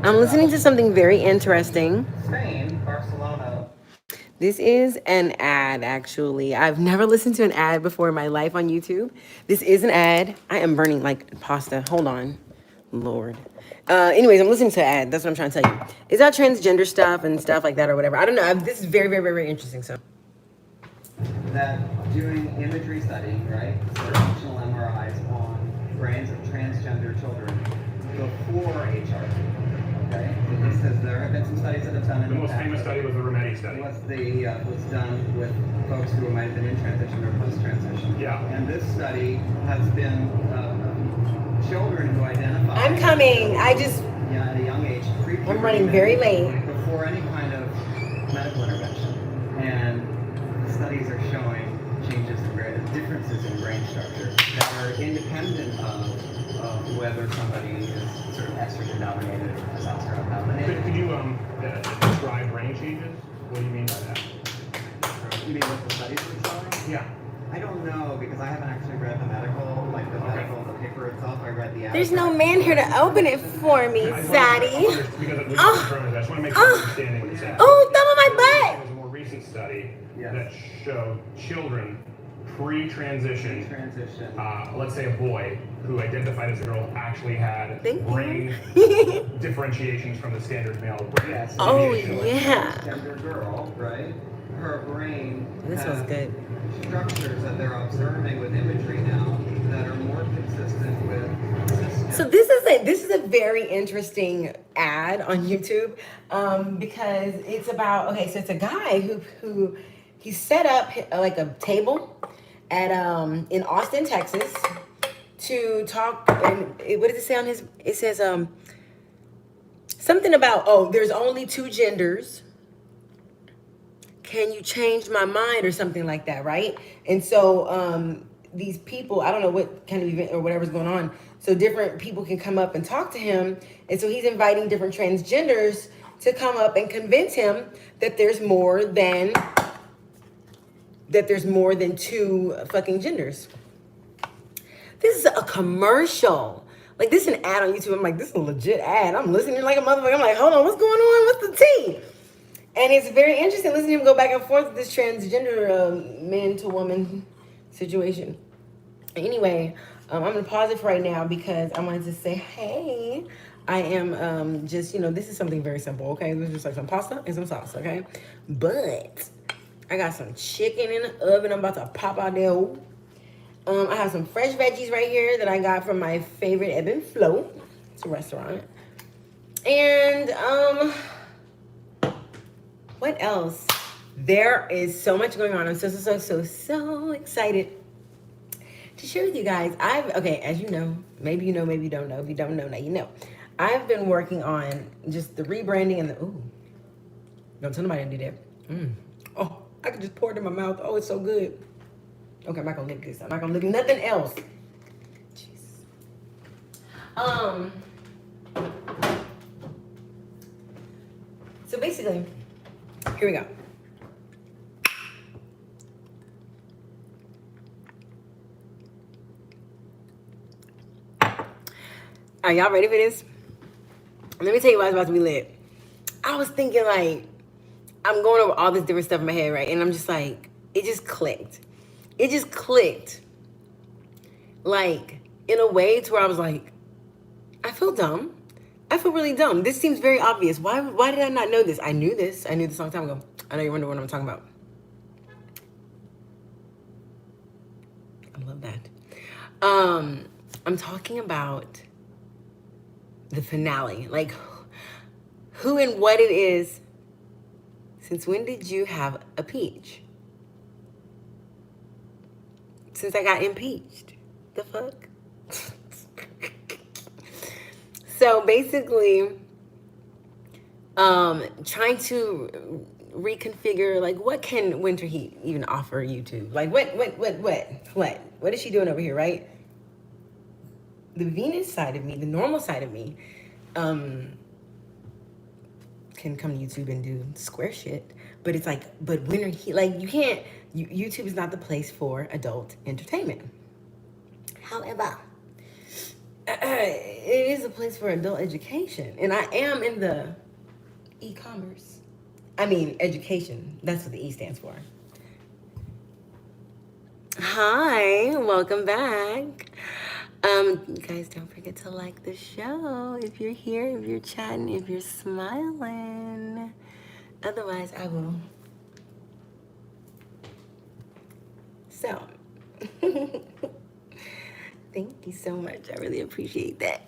I'm listening to something very interesting. Spain, Barcelona. This is an ad, actually. I've never listened to an ad before in my life on YouTube. This is an ad. I am burning like pasta. Hold on. Lord. Anyways, I'm listening to an ad. That's what I'm trying to tell you. It's about transgender stuff and stuff like that or whatever. I don't know. This is very, very, very, very interesting. So. That doing imagery study, right? Functional MRIs on brains of transgender children before HRT. Okay? So this says there have been some studies that have done it. The most famous study was the Rometty study. Was done with folks who might have been in transition or post-transition. Yeah. And this study has been children who identify. I'm coming. At a young age. I'm running very late. Before any kind of medical intervention. And the studies are showing changes in differences in brain structure that are independent of whether somebody is sort of estrogen dominated or testosterone dominated. Could you describe brain changes? What do you mean by that? You mean what the studies are showing? Yeah. I don't know because I haven't actually read the paper itself. I read the. There's no man here to open it for me, Zaddy. Because I just want to make sure I'm understanding what you're saying. Oh, thumb on my butt. There was a more recent study that showed children pre-transition, let's say a boy who identified as a girl actually had brain differentiations from the standard male brain. Yes. Oh, yeah. Transgender girl, right? Her brain. This was good. Structures that they're observing with imagery now that are more consistent with. So this is a very interesting ad on YouTube because it's about so it's a guy who he set up like a table at in Austin, Texas, to talk. And what does it say on his? It says something about there's only two genders. Can you change my mind or something like that, right? And so these people, I don't know what kind of event or whatever's going on, so different people can come up and talk to him. And so he's inviting different transgenders to come up and convince him that there's more than two fucking genders. This is a commercial. Like, this is an ad on YouTube. I'm like, this is a legit ad. I'm listening like a motherfucker. I'm like, hold on, what's going on? What's the tea? And it's very interesting listening to him go back and forth with this transgender man to woman situation. Anyway, I'm going to pause it for right now because I wanted to say, hey, I am just, this is something very simple, okay? This is just like some pasta and some sauce, okay? But I got some chicken in the oven. I'm about to pop out there. I have some fresh veggies right here that I got from my favorite Ebb and Flow. It's a restaurant. And, what else? There is so much going on. I'm so excited to share with you guys. As you know, maybe you know, maybe you don't know. If you don't know, now you know. I've been working on just the rebranding and don't tell nobody to do that. Oh, I can just pour it in my mouth. Oh, it's so good. Okay, I'm not gonna lick this. I'm not gonna lick nothing else. Jeez. So basically, here we go. Are y'all ready for this? Let me tell you why it's about to be lit. I was thinking I'm going over all this different stuff in my head, right? And I'm just like, it just clicked. It just clicked. In a way to where I was like, I feel dumb. I feel really dumb. This seems very obvious. Why did I not know this? I knew this. I knew this a long time ago. I know you wonder what I'm talking about. I love that. I'm talking about the finale. Who and what it is. Since when did you have a peach? Since I got impeached. The fuck? So basically, trying to reconfigure, what can winter heat even offer YouTube? What is she doing over here, right? The Venus side of me, the normal side of me, can come to YouTube and do square shit. But it's but winter heat, you can't, YouTube is not the place for adult entertainment. However, it is a place for adult education. And I am in the e-commerce. I mean, education. That's what the E stands for. Hi, welcome back. You guys, don't forget to like the show if you're here, if you're chatting, if you're smiling. Otherwise, I will. So, thank you so much. I really appreciate that.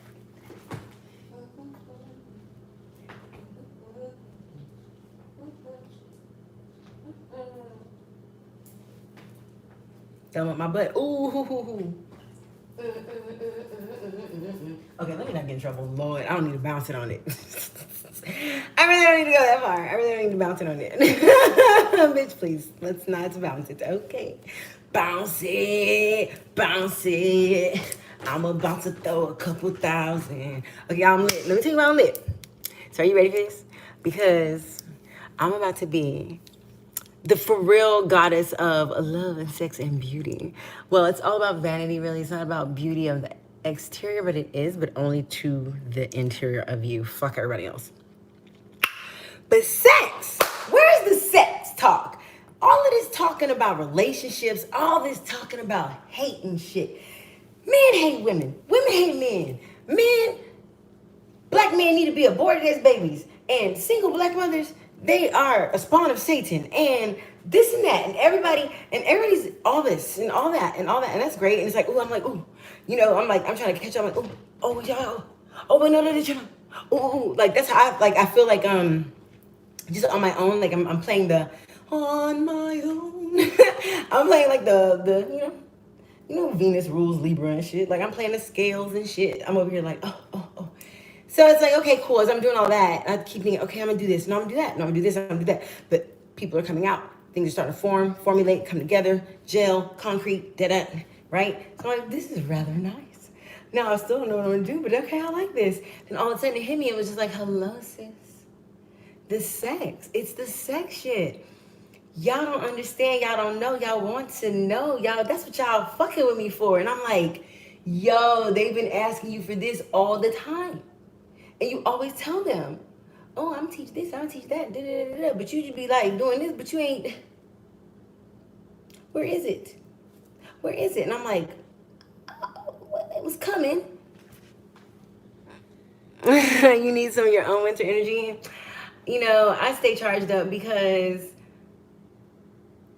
Thumb up my butt. Ooh. Okay, let me not get in trouble. Lord, I don't need to bounce it on it. I really don't need to go that far. I really don't need to bounce it on it. Bitch, please, let's not bounce it. Okay. Bounce it. I'm about to throw a couple thousand. Okay, I'm lit. Let me tell you why I'm lit. So are you ready for this? Because I'm about to be the for real goddess of love and sex and beauty. Well, it's all about vanity, really. It's not about beauty of the exterior, but it is, but only to the interior of you. Fuck everybody else. But sex, where's the sex talk? All of this talking about relationships, all this talking about hating shit. Men hate women. Women hate men. Black men need to be aborted as babies. And single black mothers, they are a spawn of Satan, and this and that, and everybody's all this and all that, and that's great. And it's like, I'm like, I'm trying to catch up. Like, wait, no, like that's how I feel like just on my own, like I'm playing the on my own. I'm playing like the Venus rules Libra and shit. Like I'm playing the scales and shit. I'm over here like oh. So it's like, okay, cool. As I'm doing all that, I keep thinking, okay, I'm gonna do this, no, I'm gonna do that, no, I'm gonna do this, I'm gonna do that. But people are coming out. Things are starting to formulate, come together, gel, concrete, right? So I'm like, this is rather nice. Now I still don't know what I'm gonna do, but okay, I like this. Then all of a sudden it hit me, it was just like, hello, sis. The sex. It's the sex shit. Y'all don't understand, y'all don't know, y'all want to know. Y'all, that's what y'all fucking with me for. And I'm like, yo, they've been asking you for this all the time. And you always tell them, oh, I'm teach this, I'm teach that, but you just be like doing this, but you ain't. Where is it? And I'm like, oh, it was coming. You need some of your own winter energy. I stay charged up because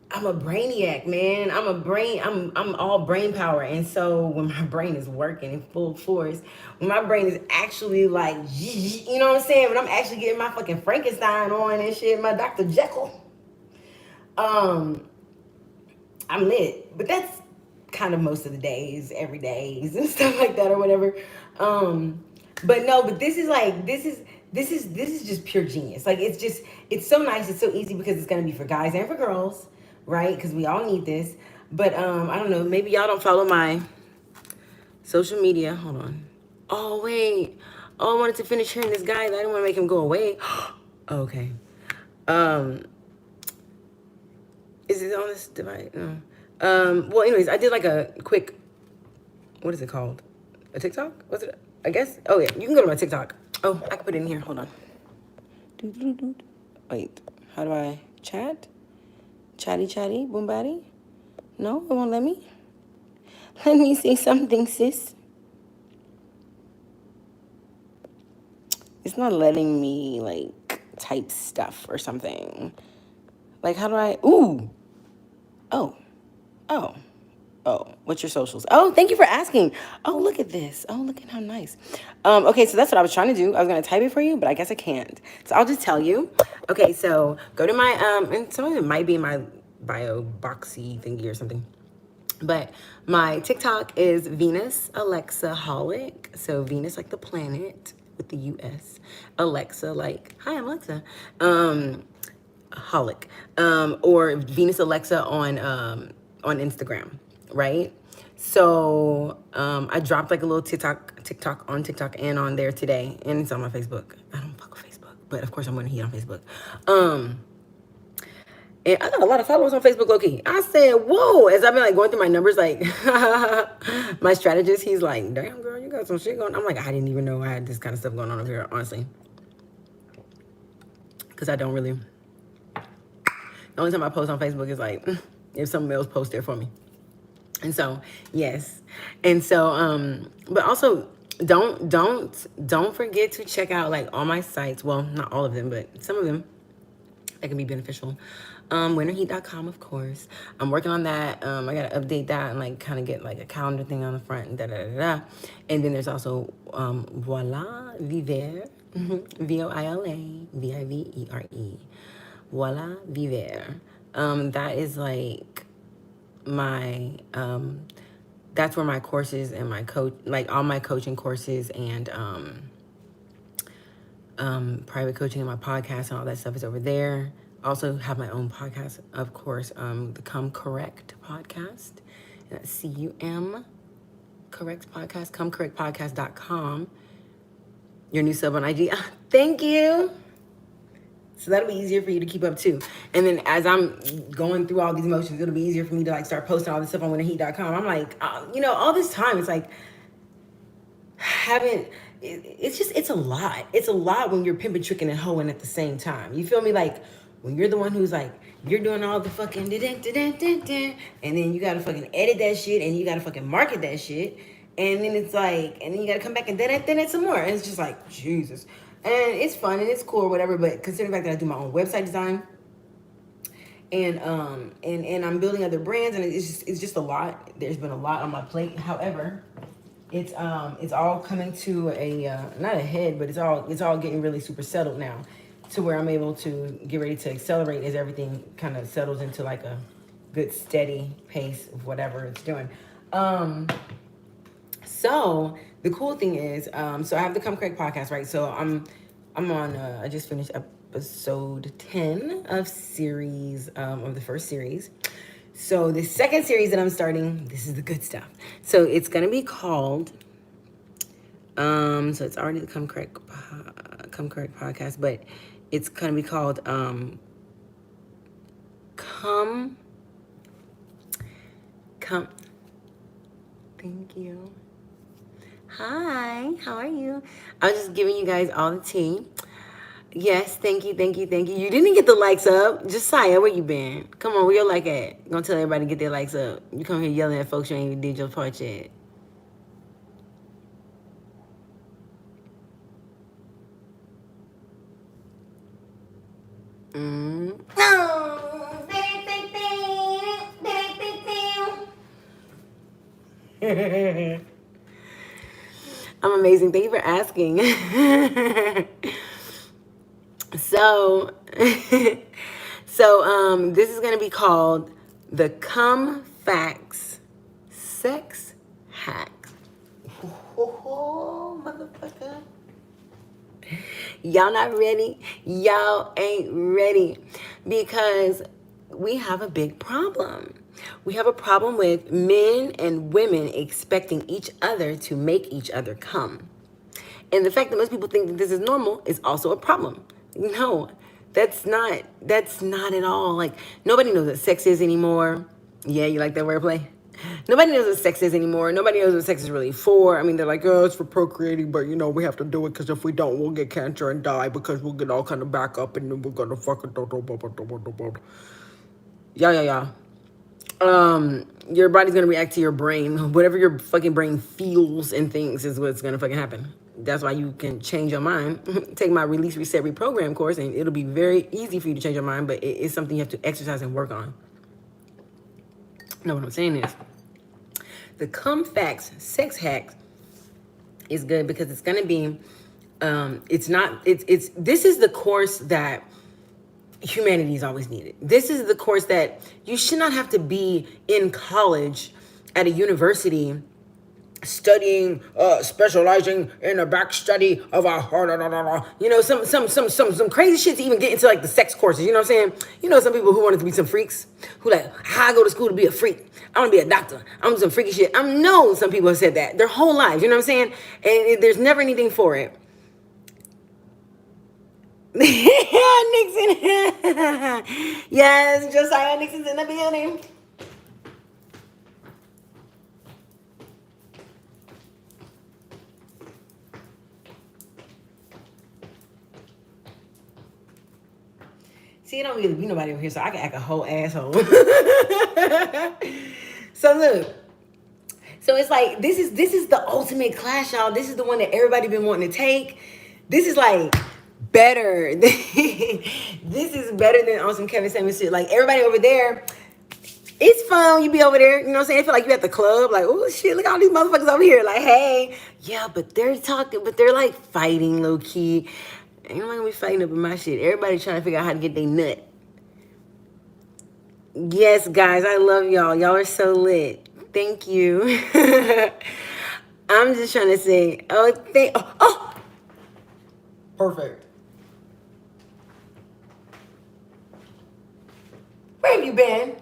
I'm a brainiac, man. I'm all brain power. And so when my brain is working in full force, when my brain is actually like, you know what I'm saying? When I'm actually getting my fucking Frankenstein on and shit, my Dr. Jekyll, I'm lit. But that's kind of most of the days, every days and stuff like that or whatever. But this is just pure genius. Like it's so nice, it's so easy because it's gonna be for guys and for girls. Right? Because we all need this. But I don't know. Maybe y'all don't follow my social media. Hold on. Oh, wait. Oh, I wanted to finish hearing this guy. I didn't want to make him go away. Okay. Is it on this device? No. Well, anyways, I did like a quick, what is it called? A TikTok? What's it? I guess. Oh, yeah. You can go to my TikTok. Oh, I can put it in here. Hold on. Wait. How do I chat? Chatty, boom batty? No, it won't let me. Let me say something, sis. It's not letting me, like, type stuff or something. Like, how do I... Ooh. Oh. What's your socials? Oh, thank you for asking. Oh, look at this. Oh, look at how nice. Okay, so that's what I was trying to do. I was going to type it for you, but I guess I can't. So I'll just tell you. Okay, so go to my, and some of it might be in my bio boxy thingy or something. But my TikTok is Venus Alexa Holic. So Venus like the planet with the U.S. Alexa like, hi, I'm Alexa. Holic. Or Venus Alexa on Instagram. Right? So I dropped like a little TikTok on TikTok and on there today, and it's on my Facebook. I don't fuck with Facebook, but of course I'm gonna heat on Facebook. And I got a lot of followers on Facebook, low-key. I said, whoa, as I've been like going through my numbers, like my strategist, he's like, damn girl, you you got some shit going on. I'm like, I didn't even know I had this kind of stuff going on over here, honestly. Because I don't really. The only time I post on Facebook is like, if someone else posts there for me. And so, yes. And so, but also, don't forget to check out like all my sites. Well, not all of them, but some of them that can be beneficial. Winterheat.com, of course. I'm working on that. I gotta update that and like kind of get like a calendar thing on the front and da. And then there's also Voila Viver, VOILA VIVERE, Voila Viver. That is like my that's where my courses and my coach, like all my coaching courses and private coaching and my podcast and all that stuff is over there. Also have my own podcast, of course, the Kumquat Podcast. That's CUM Correct Podcast, kumcorrectpodcast.com. Your new sub on IG. Thank you. So that'll be easier for you to keep up too. And then as I'm going through all these emotions, it'll be easier for me to like start posting all this stuff on winterheat.com. I'm like, all this time, it's like, it's a lot. It's a lot when you're pimping, tricking, and hoeing at the same time. You feel me? Like, when you're the one who's like, you're doing all the fucking and then you gotta fucking edit that shit, and you gotta fucking market that shit. And then it's like, and then you gotta come back and then it some more. And it's just like, Jesus. And it's fun and it's cool or whatever, but considering the fact that I do my own website design and I'm building other brands, and it's just a lot. There's been a lot on my plate. However, it's all coming to a not a head, but it's all getting really super settled now, to where I'm able to get ready to accelerate as everything kind of settles into like a good steady pace of whatever it's doing. So the cool thing is, so I have the Kumquat Podcast, right? So I'm on, I just finished episode 10 of series, of the first series. So the second series that I'm starting, this is the good stuff. So it's going to be called, so it's already the Kumquat Podcast, but it's going to be called, thank you. Hi, how are you? I was just giving you guys all the tea. Yes, thank you. You didn't get the likes up. Josiah, where you been? Come on, where your like at? Gonna tell everybody to get their likes up. You come here yelling at folks you ain't even did your part yet. I'm amazing. Thank you for asking. So this is gonna be called the Kumquat Sex Hacks. Oh, motherfucker. Y'all not ready? Y'all ain't ready, because we have a big problem. We have a problem with men and women expecting each other to make each other come. And the fact that most people think that this is normal is also a problem. No, that's not at all. Like, nobody knows what sex is anymore. Yeah, you like that wordplay? Nobody knows what sex is anymore. Nobody knows what sex is really for. I mean, they're like, oh, it's for procreating, but, we have to do it because if we don't, we'll get cancer and die because we'll get all kind of back up and then we're going to fucking... Yeah. Your body's going to react to your brain. Whatever your fucking brain feels and thinks is what's going to fucking happen. That's why you can change your mind. Take my Release, Reset, Reprogram course, and it'll be very easy for you to change your mind, but it is something you have to exercise and work on. No, what I'm saying is, the Kumquat Sex Hacks is good because it's going to be, this is the course that humanity's always needed. This is the course that you should not have to be in college at a university studying, specializing in a back study of some crazy shit to even get into like the sex courses. You know what I'm saying? Some people who wanted to be some freaks who like, I go to school to be a freak. I want to be a doctor. I'm some freaky shit. I know some people have said that their whole lives. You know what I'm saying? And there's never anything for it. Nixon. Yes, Josiah Nixon's in the building. See, it don't really be nobody over here, so I can act a whole asshole. So look. So it's like, this is the ultimate class, y'all. This is the one that everybody been wanting to take. This is like better. This is better than on some Kevin Samuels shit. Like, everybody over there, it's fun. You be over there, you know what I'm saying? I feel like you at the club, like, oh shit, look at all these motherfuckers over here. Like, hey, yeah, but they're talking, but they're like fighting low key. Ain't nobody gonna be fighting up in my shit. Everybody trying to figure out how to get their nut. Yes, guys, I love y'all. Y'all are so lit. Thank you. I'm just trying to say, perfect. Where have you been?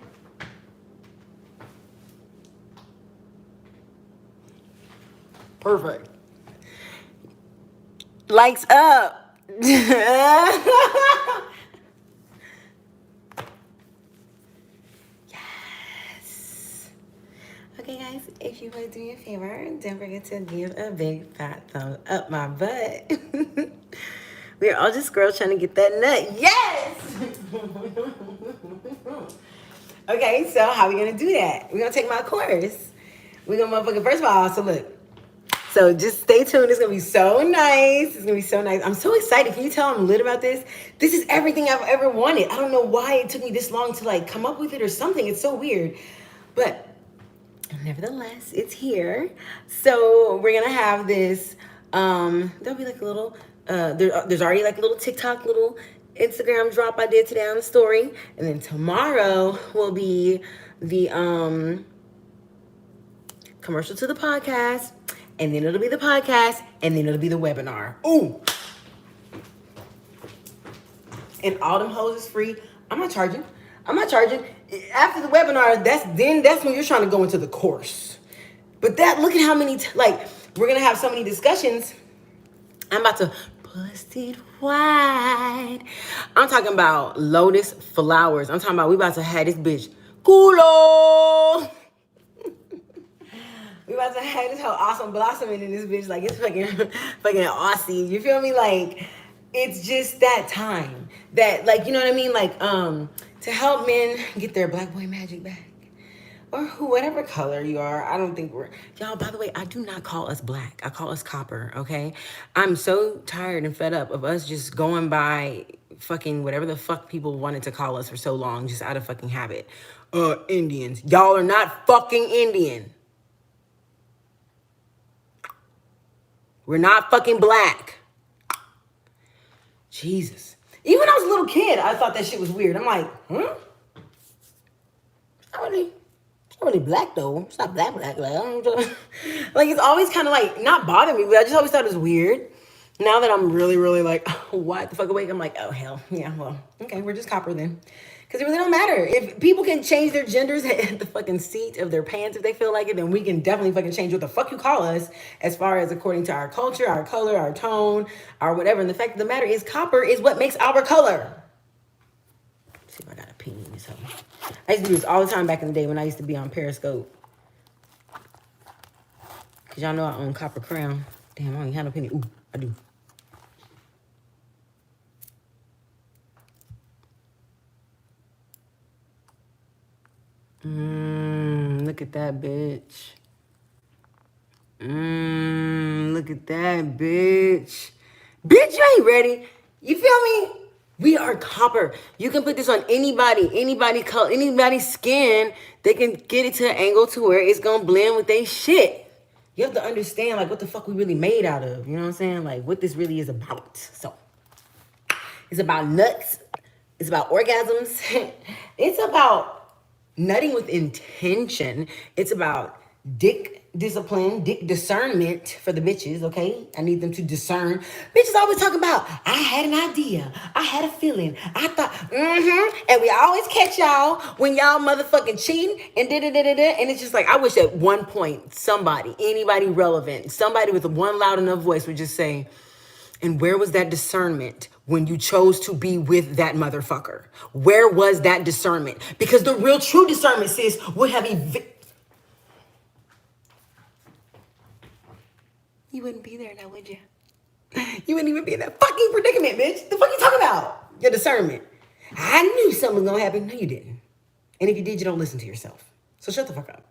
Perfect. Likes up. Okay, guys, if you would do me a favor, don't forget to give a big fat thumbs up my butt. We're all just girls trying to get that nut. Yes! Okay, so how we gonna do that? We're gonna take my course. We're gonna motherfucking, first of all, so look. So just stay tuned. It's gonna be so nice. It's gonna be so nice. I'm so excited. Can you tell I'm lit about this? This is everything I've ever wanted. I don't know why it took me this long to like come up with it or something. It's so weird. But nevertheless, it's here. So we're gonna have this. There'll be like a little. There's already like a little TikTok, little Instagram drop I did today on the story, and then tomorrow will be the commercial to the podcast, and then it'll be the podcast, and then it'll be the webinar. Ooh! And all them hoes is free. I'm not charging. After the webinar, that's when you're trying to go into the course. But look at how many, we're going to have so many discussions. I'm about to bust it wide. I'm talking about lotus flowers. I'm talking about we about to have this bitch culo. We about to have this whole awesome blossoming in this bitch like it's fucking Aussie. You feel me? Like, it's just that time. That, like, you know what I mean? Like, to help men get their black boy magic back. Or whatever color you are. I don't think y'all, by the way, I do not call us black. I call us copper, okay? I'm so tired and fed up of us just going by fucking whatever the fuck people wanted to call us for so long, just out of fucking habit. Indians. Y'all are not fucking Indian. We're not fucking black. Jesus. Even when I was a little kid, I thought that shit was weird. I'm like, huh? It's not really black though. It's not black. Like, I don't know. Like, it's always kind of like not bothering me, but I just always thought it was weird. Now that I'm really, really like, what the fuck awake, I'm like, oh hell, yeah, well, okay, we're just copper then. Because it really don't matter. If people can change their genders at the fucking seat of their pants if they feel like it, then we can definitely fucking change what the fuck you call us as far as according to our culture, our color, our tone, our whatever. And the fact of the matter is copper is what makes our color. Let's see if I got a pin in this hole. I used to do this all the time back in the day when I used to be on Periscope. Because y'all know I own Copper Crown. Damn, I don't even have no penny. Ooh, I do. Look at that bitch. Look at that bitch. Bitch, you ain't ready. You feel me? We are copper. You can put this on anybody's color, anybody's skin. They can get it to an angle to where it's gonna blend with their shit. You have to understand like what the fuck we really made out of. You know what I'm saying? Like what this really is about. So it's about nuts. It's about orgasms. It's about nutting with intention. It's about dick discipline, dick discernment for the bitches, okay? I need them to discern. Bitches always talking about, I had an idea. I had a feeling. I thought, And we always catch y'all when y'all motherfucking cheating and da-da-da-da-da. And it's just like, I wish at one point anybody relevant, somebody with one loud enough voice would just say, and where was that discernment when you chose to be with that motherfucker? Where was that discernment? Because the real true discernment, sis, would have you wouldn't be there now, would you? You wouldn't even be in that fucking predicament, bitch. The fuck you talking about? Your discernment. I knew something was gonna happen. No, you didn't. And if you did, you don't listen to yourself. So shut the fuck up.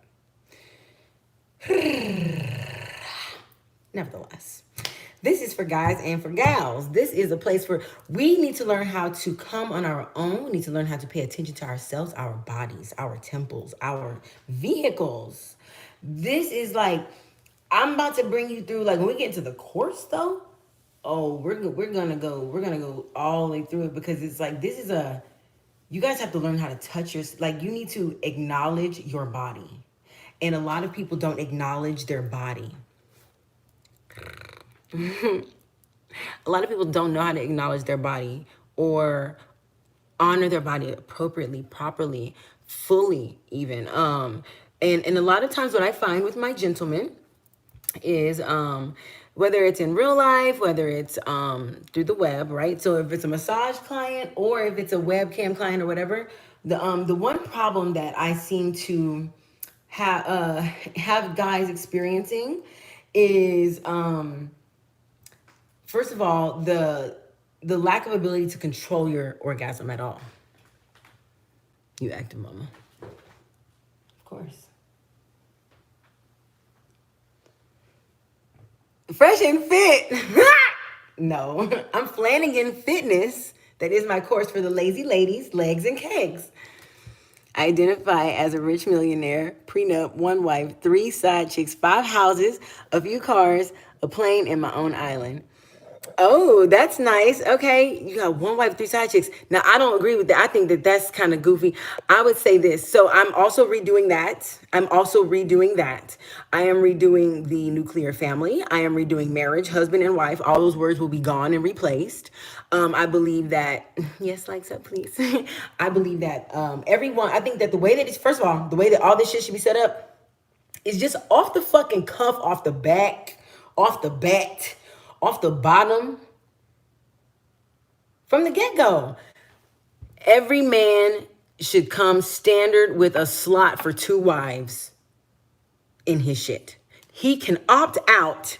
Nevertheless, this is for guys and for gals. This is a place where we need to learn how to come on our own. We need to learn how to pay attention to ourselves, our bodies, our temples, our vehicles. This is like, I'm about to bring you through, like when we get into the course though, oh, we're gonna go all the way through it, because it's like, this is you guys have to learn how to touch like you need to acknowledge your body. And a lot of people don't acknowledge their body. A lot of people don't know how to acknowledge their body or honor their body appropriately, properly, fully even. And a lot of times what I find with my gentlemen is whether it's in real life, whether it's through the web, right? So if it's a massage client or if it's a webcam client or whatever, the one problem that I seem to have guys experiencing is first of all, the lack of ability to control your orgasm at all. You active mama. Of course. Fresh and fit. No, I'm Flanagan Fitness. That is my course for the lazy ladies, legs and kegs. I identify as a rich millionaire, prenup, 1 wife, 3 side chicks, 5 houses, a few cars, a plane, and my own island. Oh, that's nice. Okay, you got 1 wife, 3 side chicks. Now, I don't agree with that. I think that that's kind of goofy. I would say this. So I'm also redoing that. I am redoing the nuclear family. I am redoing marriage, husband and wife. All those words will be gone and replaced. I believe that, yes, likes up, please. I believe that I think that the way that it's, first of all, the way that all this shit should be set up is just off the fucking cuff, off the back, off the bat, off the bottom, from the get-go. Every man should come standard with a slot for 2 wives in his shit. He can opt out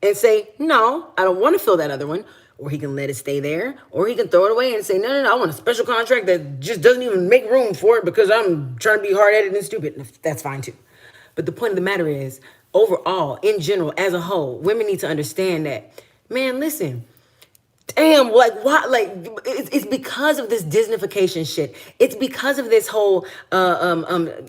and say, no, I don't want to fill that other one. Or he can let it stay there. Or he can throw it away and say, no, I want a special contract that just doesn't even make room for it because I'm trying to be hard-headed and stupid. That's fine too. But the point of the matter is, overall, in general, as a whole, women need to understand that, man, listen, damn, like, what? Like, it's because of this Disneyfication shit. It's because of this whole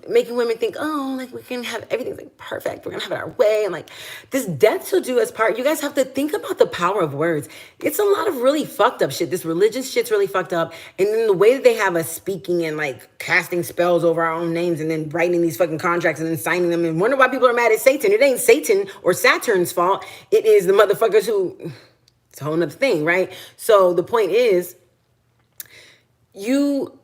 making women think, oh, like, we can have everything like perfect. We're gonna have it our way. And like, this death shall do us part. You guys have to think about the power of words. It's a lot of really fucked up shit. This religious shit's really fucked up. And then the way that they have us speaking and like casting spells over our own names and then writing these fucking contracts and then signing them and wonder why people are mad at Satan. It ain't Satan or Saturn's fault. It is the motherfuckers who... It's a whole nother thing, right? So the point is, you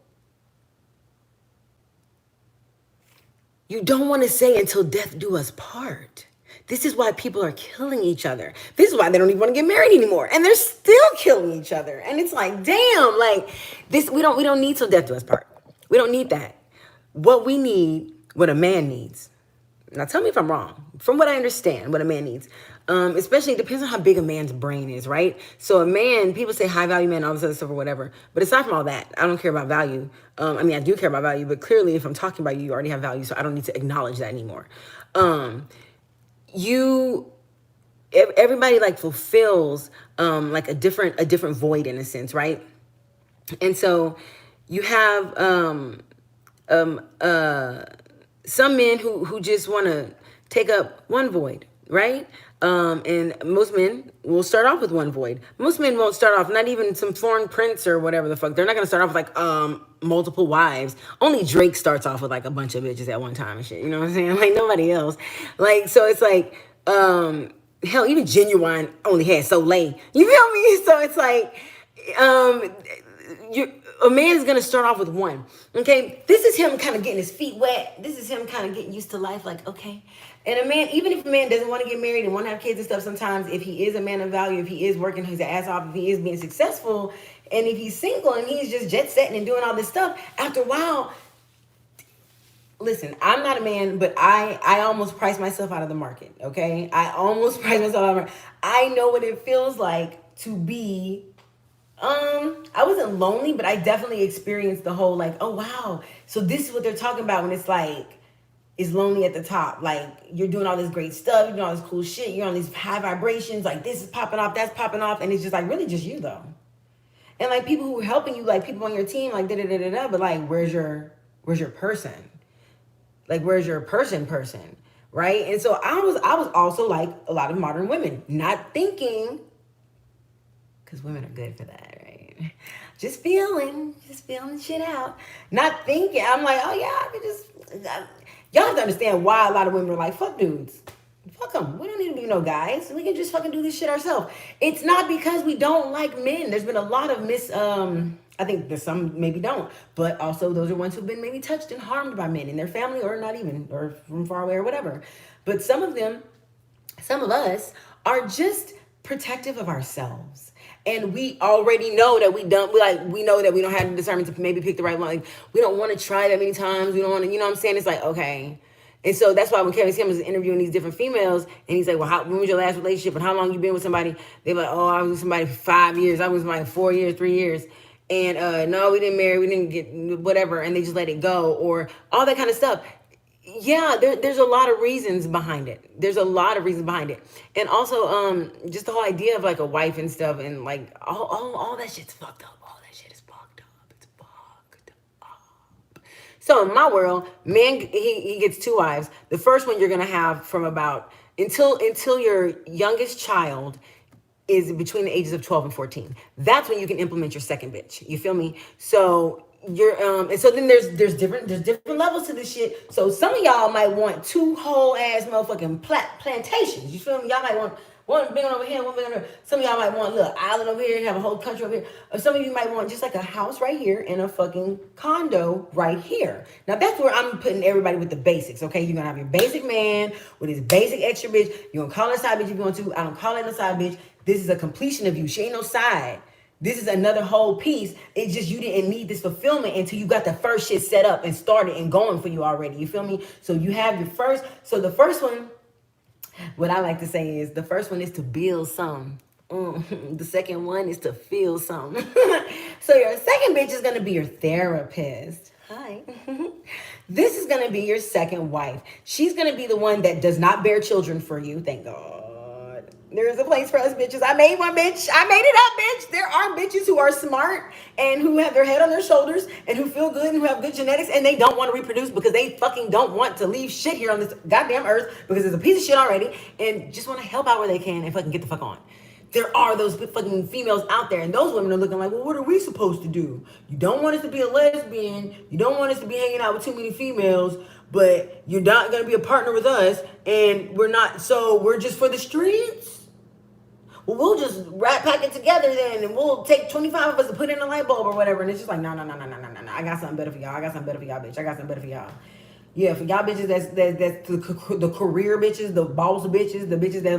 don't want to say until death do us part. This is why people are killing each other. This is why they don't even want to get married anymore. And they're still killing each other. And it's like, damn, like this, we don't need till death do us part. We don't need that. What we need, what a man needs. Now tell me if I'm wrong. From what I understand, what a man needs, especially it depends on how big a man's brain is, right? So a man, people say high value man, all this other stuff or whatever. But aside from all that, I don't care about value. I mean, I do care about value, but clearly if I'm talking about you, you already have value, so I don't need to acknowledge that anymore. Everybody like fulfills like a different void in a sense, right? And so you have some men who just want to take up one void, right? And most men will start off with one void. Most men won't start off, not even some foreign prince or whatever the fuck. They're not going to start off with like multiple wives. Only Drake starts off with like a bunch of bitches at one time and shit. You know what I'm saying? Like nobody else. Like, so it's like, hell, even Genuine only had Soleil. You feel me? So it's like, a man is going to start off with one. Okay. This is him kind of getting his feet wet. This is him kind of getting used to life. Like, okay. And a man, even if a man doesn't want to get married and want to have kids and stuff, sometimes if he is a man of value, if he is working his ass off, if he is being successful, and if he's single and he's just jet setting and doing all this stuff, after a while, listen, I'm not a man, but I almost priced myself out of the market. Okay. I almost priced myself out of the market. I know what it feels like to be I wasn't lonely, but I definitely experienced the whole like, oh wow, so this is what they're talking about when it's like, it's lonely at the top. Like you're doing all this great stuff, you're doing all this cool shit, you're on these high vibrations, like this is popping off, that's popping off, and it's just like really just you though. And like people who are helping you, like people on your team, like da da da da da, but like where's your person? Like where's your person, right? And so I was also like a lot of modern women, not thinking, because women are good for that, right? Just feeling shit out. Not thinking. I'm like, oh yeah, I could just. Y'all have to understand why a lot of women are like, fuck dudes. Fuck them. We don't need to be no guys. We can just fucking do this shit ourselves. It's not because we don't like men. There's been a lot of I think there's some maybe don't, but also those are ones who've been maybe touched and harmed by men in their family or not even, or from far away or whatever. But some of us are just protective of ourselves. And we already know that we know that we don't have the discernment to maybe pick the right one. Like, we don't want to try that many times. We don't want to, you know what I'm saying? It's like, okay. And so that's why when Kevin Samuels is interviewing these different females, and he's like, well, when was your last relationship? And how long you been with somebody? They're like, oh, I was with somebody for 5 years. I was like 4 years, 3 years. And no, we didn't marry. We didn't get whatever. And they just let it go, or all that kind of stuff. Yeah, there's a lot of reasons behind it. And also, just the whole idea of like a wife and stuff, and like all that shit's fucked up. All that shit is fucked up. It's fucked up. So in my world, man, he gets 2 wives. The first one you're gonna have from about until your youngest child is between the ages of 12 and 14. That's when you can implement your second bitch. You feel me? So you're and so then there's different levels to this shit. So some of y'all might want 2 whole ass motherfucking plantations. You feel me? Y'all might want one big one over here, one big one over here. Some of y'all might want a little island over here, have a whole country over here. Or some of you might want just like a house right here and a fucking condo right here. Now that's where I'm putting everybody with the basics, okay? You're gonna have your basic man with his basic extra bitch. You're gonna call her a side bitch if you want to. I don't call it a side bitch. This is a completion of you. She ain't no side. This is another whole piece. It's just you didn't need this fulfillment until you got the first shit set up and started and going for you already. You feel me? So you have your first. So the first one, what I like to say is the first one is to build some. The second one is to feel some. So your second bitch is going to be your therapist. Hi. This is going to be your second wife. She's going to be the one that does not bear children for you. Thank God. There is a place for us bitches. I made one, bitch. I made it up, bitch. There are bitches who are smart and who have their head on their shoulders and who feel good and who have good genetics, and they don't want to reproduce because they fucking don't want to leave shit here on this goddamn earth because there's a piece of shit already, and just want to help out where they can and fucking get the fuck on. There are those fucking females out there, and those women are looking like, well, what are we supposed to do? You don't want us to be a lesbian. You don't want us to be hanging out with too many females, but you're not going to be a partner with us, and we're not, so we're just for the streets? Well, we'll just pack it together then, and we'll take 25 of us to put in a light bulb or whatever. And it's just like, no. I got something better for y'all. Bitch. I got something better for y'all. Yeah, for y'all bitches, that's the career bitches, the boss bitches, the bitches that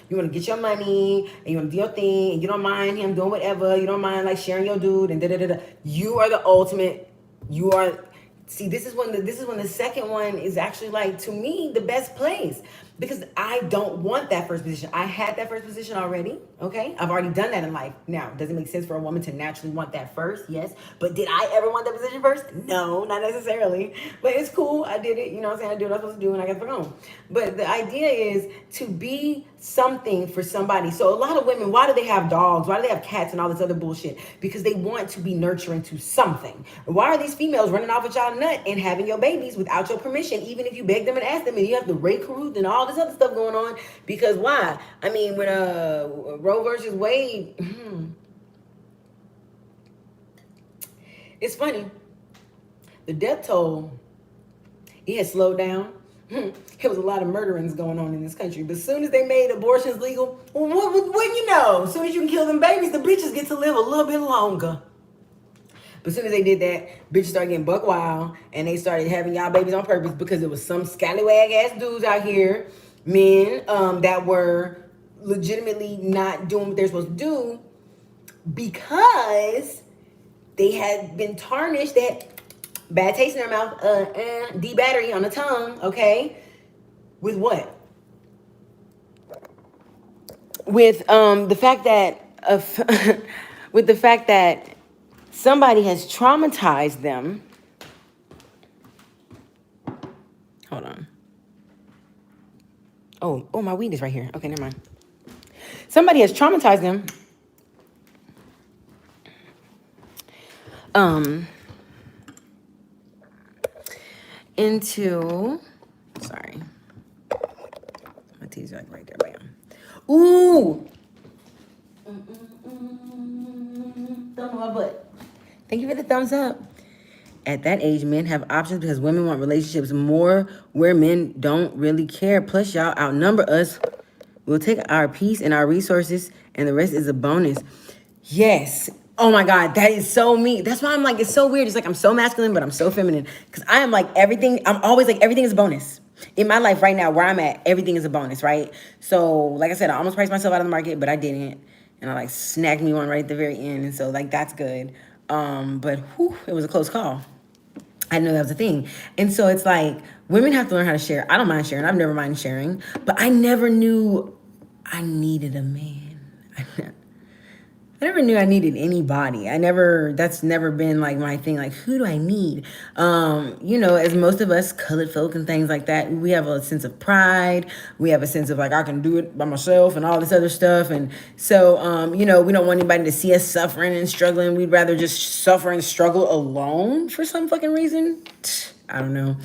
you wanna get your money and you wanna do your thing, and you don't mind him doing whatever. You don't mind like sharing your dude and da da da da. You are the ultimate. You are. See, this is when the second one is actually like, to me, the best place. Because I don't want that first position. I had that first position already, okay? I've already done that in life. Now, does it make sense for a woman to naturally want that first? Yes. But did I ever want that position first? No, not necessarily. But it's cool. I did it. You know what I'm saying? I did what I was supposed to do and I got to go. But the idea is to be something for somebody. So a lot of women, why do they have dogs? Why do they have cats and all this other bullshit? Because they want to be nurturing to something. Why are these females running off with y'all nut and having your babies without your permission, even if you beg them and ask them, and you have the Ray Caruth and all this other stuff going on? Because why? I mean, when Roe versus Wade, it's funny. The death toll, it had slowed down. There was a lot of murderings going on in this country. But as soon as they made abortions legal, well, what you know? As soon as you can kill them babies, the bitches get to live a little bit longer. But as soon as they did that, bitches started getting buck wild, and they started having y'all babies on purpose because there was some scallywag ass dudes out here, men, that were legitimately not doing what they're supposed to do because they had been tarnished. They had bad taste in their mouth, D-battery on the tongue, okay? With what? With the fact that with the fact that somebody has traumatized them. Hold on. Oh, my weed is right here. Okay, never mind. Somebody has traumatized them. Into, sorry. My teeth are like right there, bam. Ooh. Thumb on my butt. Thank you for the thumbs up. At that age, men have options because women want relationships more where men don't really care. Plus, y'all outnumber us. We'll take our peace and our resources, and the rest is a bonus. Yes. Oh my God, that is so me. That's why I'm like, it's so weird. It's like I'm so masculine, but I'm so feminine. Because I am like everything. I'm always like, everything is a bonus. In my life right now, where I'm at, everything is a bonus, right? So, like I said, I almost priced myself out of the market, but I didn't. And I like snagged me one right at the very end. And so, like, that's good. But whew, it was a close call. I didn't know that was a thing. And so it's like, women have to learn how to share. I don't mind sharing. I've never minded sharing. But I never knew I needed a man. I never knew I needed anybody. That's never been like my thing. Like, who do I need? As most of us colored folk and things like that, we have a sense of pride. We have a sense of like, I can do it by myself and all this other stuff. And so, we don't want anybody to see us suffering and struggling. We'd rather just suffer and struggle alone for some fucking reason. I don't know.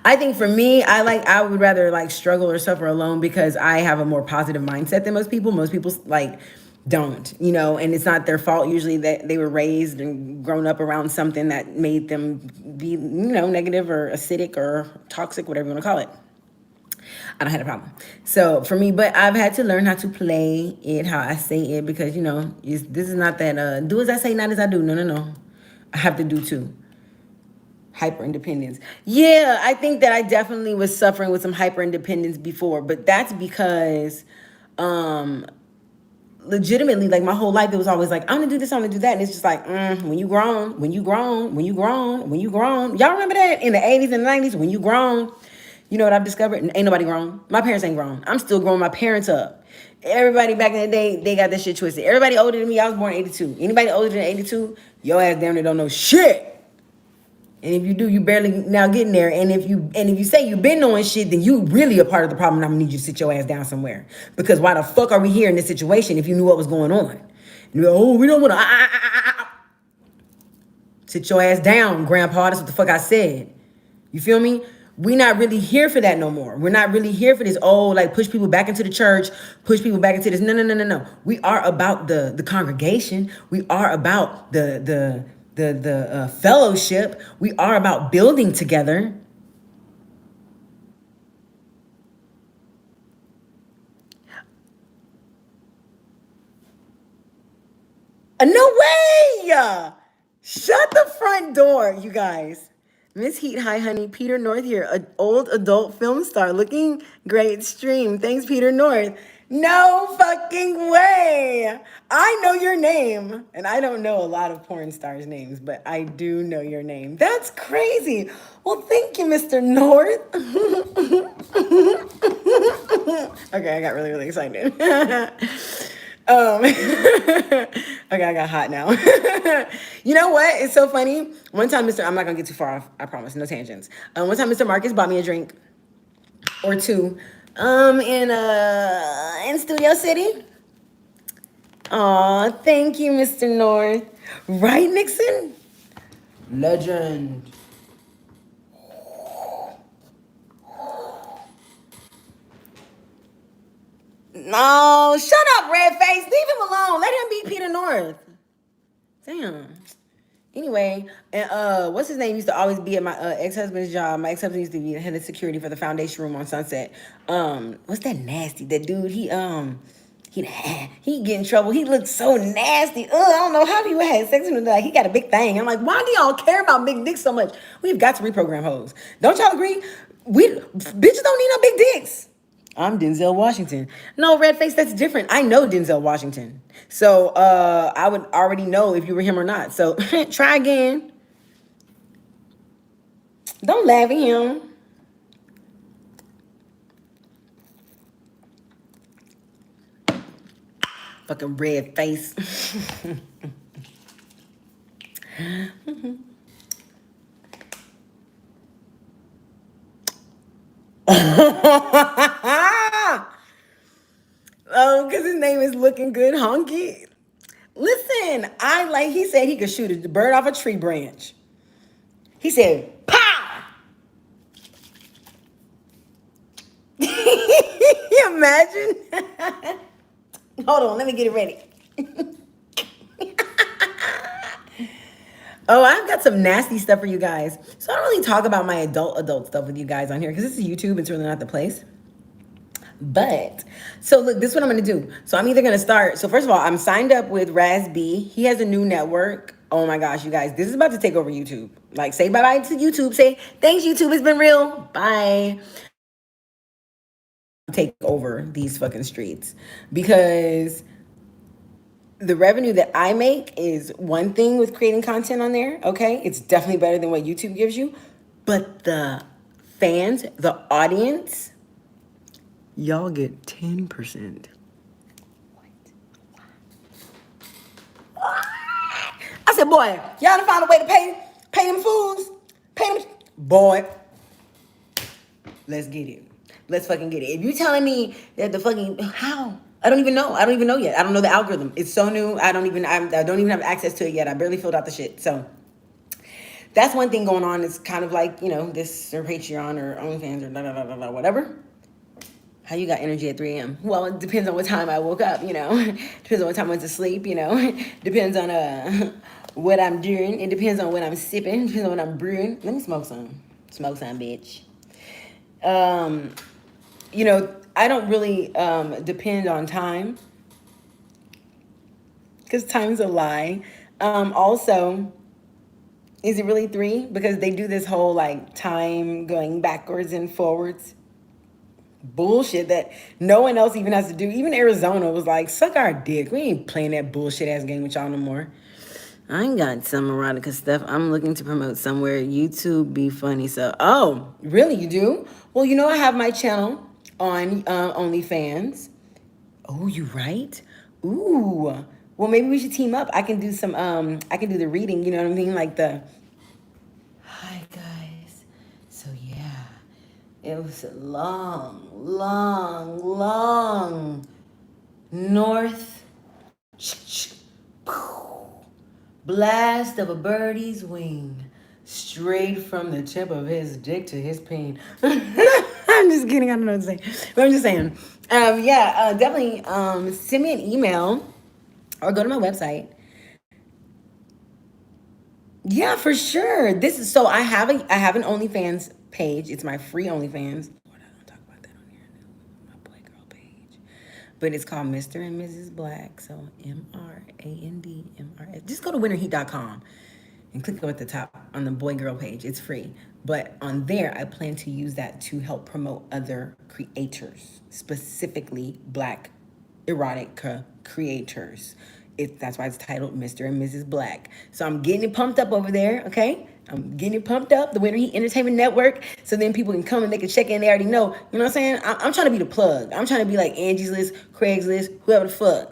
I think for me, I would rather like struggle or suffer alone because I have a more positive mindset than most people. Most people like don't, and it's not their fault usually that they were raised and grown up around something that made them be, negative or acidic or toxic, whatever you want to call it. I don't have a problem. So for me, but I've had to learn how to play it how I say it because, this is not that, do as I say, not as I do. No. I have to do too. Hyper independence. Yeah, I think that I definitely was suffering with some hyper independence before, but that's because, legitimately, like my whole life, it was always like, I'm gonna do this, I'm gonna do that. And it's just like, when you grown. Y'all remember that in the 80s and 90s, when you grown? You know what I've discovered? Ain't nobody grown. My parents ain't grown. I'm still growing my parents up. Everybody back in the day, they got that shit twisted. Everybody older than me, I was born in 82. Anybody older than 82, your ass damn near don't know shit. And if you do, you barely now getting there. And if you say you've been knowing shit, then you really a part of the problem. And I'm gonna need you to sit your ass down somewhere. Because why the fuck are we here in this situation if you knew what was going on? And you're like, oh, we don't wanna sit your ass down, grandpa. That's what the fuck I said. You feel me? We not really here for that no more. We're not really here for this, push people back into the church, push people back into this. No. We are about the congregation. We are about the fellowship. We are about building together. No way! Shut the front door, you guys. Miss Heat, hi honey. Peter North here, an old adult film star, looking great stream. Thanks, Peter North. No fucking way. I know your name. And I don't know a lot of porn stars' names, but I do know your name. That's crazy. Well, thank you, Mr. North. Okay, I got really, really excited. Okay, I got hot now. You know what? It's so funny. One time, I'm not gonna get too far off, I promise, no tangents. One time Mr. Marcus bought me a drink or two. In Studio City. Aw, thank you, Mr. North. Right, Nixon? Legend. No, shut up, Redface. Leave him alone. Let him be Peter North. Damn. Anyway, and what's his name used to always be at my ex-husband's job. My ex-husband used to be the head of security for the foundation room on Sunset. What's that nasty? That dude, he get in trouble. He looked so nasty. I don't know how people had sex with him. Like, he got a big thing. I'm like, why do y'all care about big dicks so much? We've got to reprogram hoes. Don't y'all agree? Bitches don't need no big dicks. I'm Denzel Washington. No, Redface, that's different. I know Denzel Washington. So I would already know if you were him or not. So try again. Don't laugh at him. Fucking Redface. Oh, because his name is Looking Good Honky. Listen, he said he could shoot a bird off a tree branch. He said, pow! Imagine. Hold on, let me get it ready. Oh, I've got some nasty stuff for you guys. So I don't really talk about my adult stuff with you guys on here because this is YouTube. It's really not the place. But, so look, this is what I'm going to do. So I'm either going to start. So first of all, I'm signed up with Raz-B. He has a new network. Oh my gosh, you guys, this is about to take over YouTube. Like, say bye-bye to YouTube. Say, thanks, YouTube. It's been real. Bye. Take over these fucking streets because the revenue that I make is one thing with creating content on there, okay? It's definitely better than what YouTube gives you. But the fans, the audience, y'all get 10%. I said, boy, y'all done found a way to pay them fools. Pay them, boy. Let's get it. Let's fucking get it. If you telling me that the fucking, how? I don't even know yet. I don't know the algorithm. It's so new. I don't even have access to it yet. I barely filled out the shit. So that's one thing going on. It's kind of like, this or Patreon or OnlyFans or whatever. How you got energy at 3 a.m.? Well, it depends on what time I woke up, Depends on what time I went to sleep, Depends on what I'm doing. It depends on what I'm sipping. Depends on what I'm brewing. Let me smoke some. Smoke some, bitch. I don't really depend on time because time's a lie. Also, is it really 3? Because they do this whole like time going backwards and forwards bullshit that no one else even has to do. Even Arizona was like, suck our dick. We ain't playing that bullshit ass game with y'all no more. I ain't got some erotica stuff I'm looking to promote somewhere. YouTube be funny. So, oh, really? You do? Well, I have my channel on OnlyFans. Oh, you right? Ooh. Well, maybe we should team up. I can do some, I can do the reading, you know what I mean? Like hi guys. So yeah, it was a long north blast of a birdie's wing straight from the tip of his dick to his peen. I'm just kidding. I don't know what to say. But I'm just saying. Definitely send me an email or go to my website. Yeah, for sure. I have an OnlyFans page. It's my free OnlyFans. Lord, I don't talk about that on here. My boy girl page. But it's called Mr. and Mrs. Black. So MRANDMRS. Just go to winterheat.com and click at the top on the boy girl page. It's free. But on there, I plan to use that to help promote other creators, specifically Black erotica creators. That's why it's titled Mr. and Mrs. Black. So I'm getting it pumped up over there, okay? I'm getting it pumped up, the Winter Heat Entertainment Network, so then people can come and they can check in. They already know. You know what I'm saying? I'm trying to be the plug. I'm trying to be like Angie's List, Craigslist, whoever the fuck.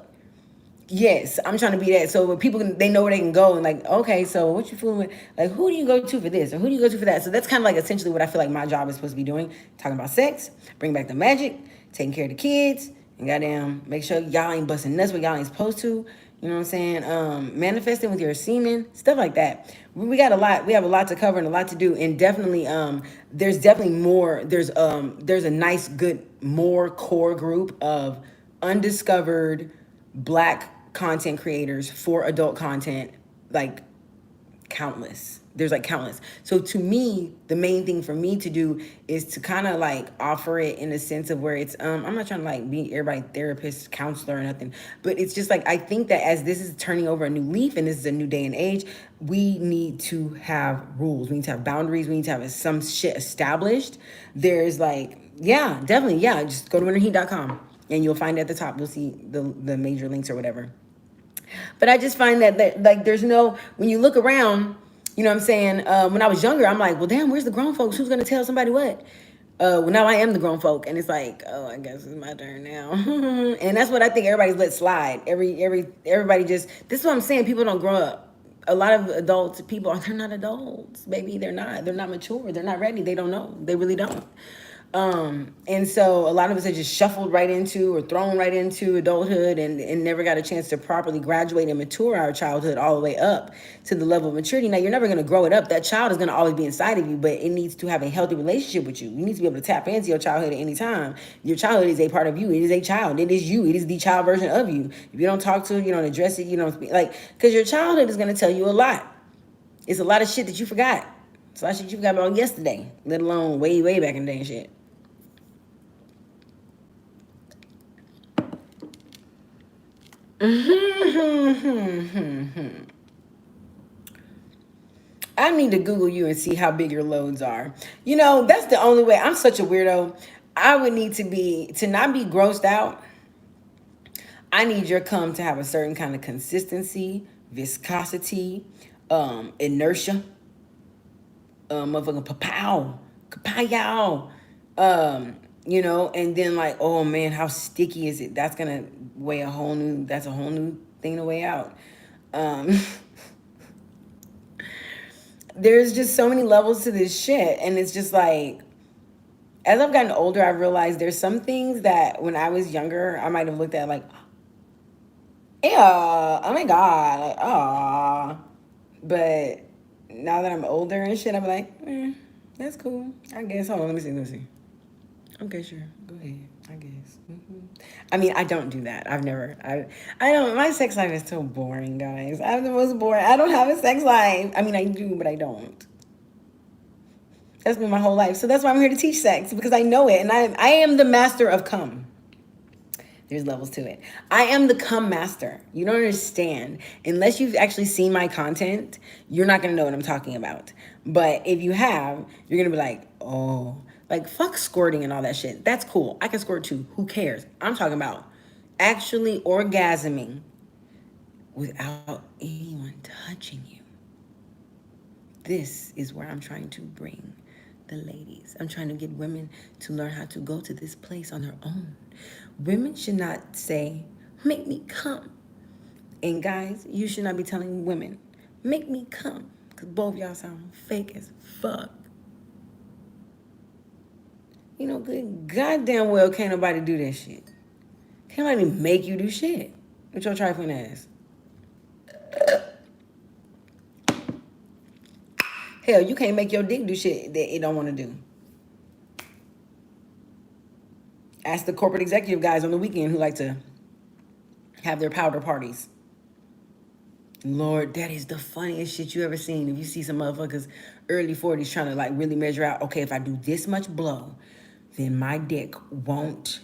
Yes, I'm trying to be that. So when people they know where they can go and like, okay, so what you fooling with? Like, who do you go to for this or who do you go to for that? So that's kind of like essentially what I feel like my job is supposed to be doing. Talking about sex, bring back the magic, taking care of the kids, and goddamn, make sure y'all ain't busting nuts what y'all ain't supposed to. You know what I'm saying? Manifesting with your semen, stuff like that. We got a lot. We have a lot to cover and a lot to do. And definitely, there's definitely more. There's a nice, good, more core group of undiscovered Black content creators for adult content, like countless. There's like countless. So to me, the main thing for me to do is to kind of like offer it in a sense of where it's, I'm not trying to like be everybody therapist, counselor or nothing, but it's just like, I think that as this is turning over a new leaf and this is a new day and age, we need to have rules. We need to have boundaries. We need to have some shit established. There's like, yeah, definitely. Yeah. Just go to winterheat.com and you'll find at the top, you'll see the major links or whatever. But I just find that like, there's no, when you look around, you know what I'm saying? When I was younger, I'm like, well, damn, where's the grown folks? Who's going to tell somebody what? Well, now I am the grown folk. And it's like, oh, I guess it's my turn now. And that's what I think everybody's let slide. Everybody just, this is what I'm saying. People don't grow up. a lot of adults, people, they're not adults, baby. They're not mature. They're not ready. They don't know. They really don't. And so a lot of us are just shuffled right into or thrown right into adulthood and never got a chance to properly graduate and mature our childhood all the way up to the level of maturity. Now, you're never going to grow it up. That child is going to always be inside of you, but it needs to have a healthy relationship with you. You need to be able to tap into your childhood at any time. Your childhood is a part of you. It is a child. It is you. It is the child version of you. If you don't talk to it, you don't address it, you don't speak, like, because your childhood is going to tell you a lot. It's a lot of shit that you forgot. It's a lot of shit you forgot about yesterday, let alone way, way back in the day and shit. I need to Google you and see how big your loads are. You know, that's the only way. I'm such a weirdo. I would need to not be grossed out. I need your cum to have a certain kind of consistency, viscosity, inertia, motherfucking kapow, kapow. You know, and then like, oh man, how sticky is it? That's gonna weigh that's a whole new thing to weigh out. There's just so many levels to this shit. And it's just like, as I've gotten older, I've realized there's some things that when I was younger, I might have looked at like, yeah, oh my God, like, ah. But now that I'm older and shit, I'm like, that's cool. I guess. Hold on, let me see. Okay, sure. Go ahead. I guess. I mean, I don't do that. I don't. My sex life is so boring, guys. I'm the most boring. I don't have a sex life. I mean, I do, but I don't. That's been my whole life. So that's why I'm here to teach sex, because I know it. And I am the master of cum. There's levels to it. I am the cum master. You don't understand. Unless you've actually seen my content, you're not going to know what I'm talking about. But if you have, you're going to be like, oh, like fuck squirting and all that shit. That's cool. I can squirt too. Who cares? I'm talking about actually orgasming without anyone touching you. This is where I'm trying to bring the ladies. I'm trying to get women to learn how to go to this place on their own. Women should not say, make me come. And guys, you should not be telling women, make me come. Because both y'all sound fake as fuck. You know, good goddamn well can't nobody do that shit. Can't nobody make you do shit with your trifling ass. Hell, you can't make your dick do shit that it don't want to do. Ask the corporate executive guys on the weekend who like to have their powder parties. Lord, that is the funniest shit you ever seen. If you see some motherfuckers early 40s trying to like really measure out, okay, if I do this much blow, then my dick won't,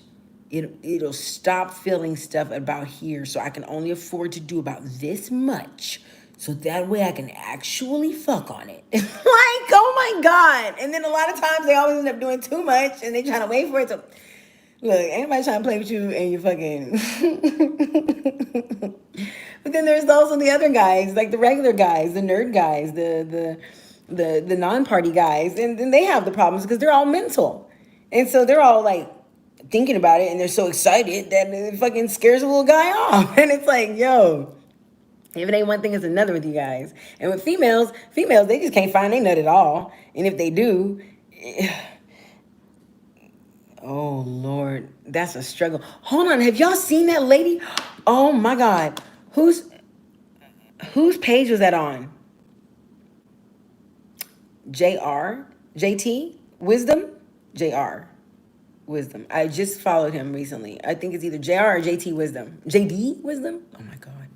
it'll stop feeling stuff about here, so I can only afford to do about this much, so that way I can actually fuck on it. Like, oh my God. And then a lot of times they always end up doing too much and they trying to wait for it to, look, ain't nobody trying to play with you and you fucking. But then there's also the other guys, like the regular guys, the nerd guys, the non-party guys, and then they have the problems because they're all mental. And so they're all like thinking about it and they're so excited that it fucking scares a little guy off. And it's like, yo, if it ain't one thing, it's another with you guys. And with females, they just can't find their nut at all. And if they do, oh Lord, that's a struggle. Hold on, have y'all seen that lady? Oh my God. Whose page was that on? JT Wisdom? JR Wisdom. I just followed him recently. I think it's either JR or JT Wisdom. JD Wisdom? Oh my God.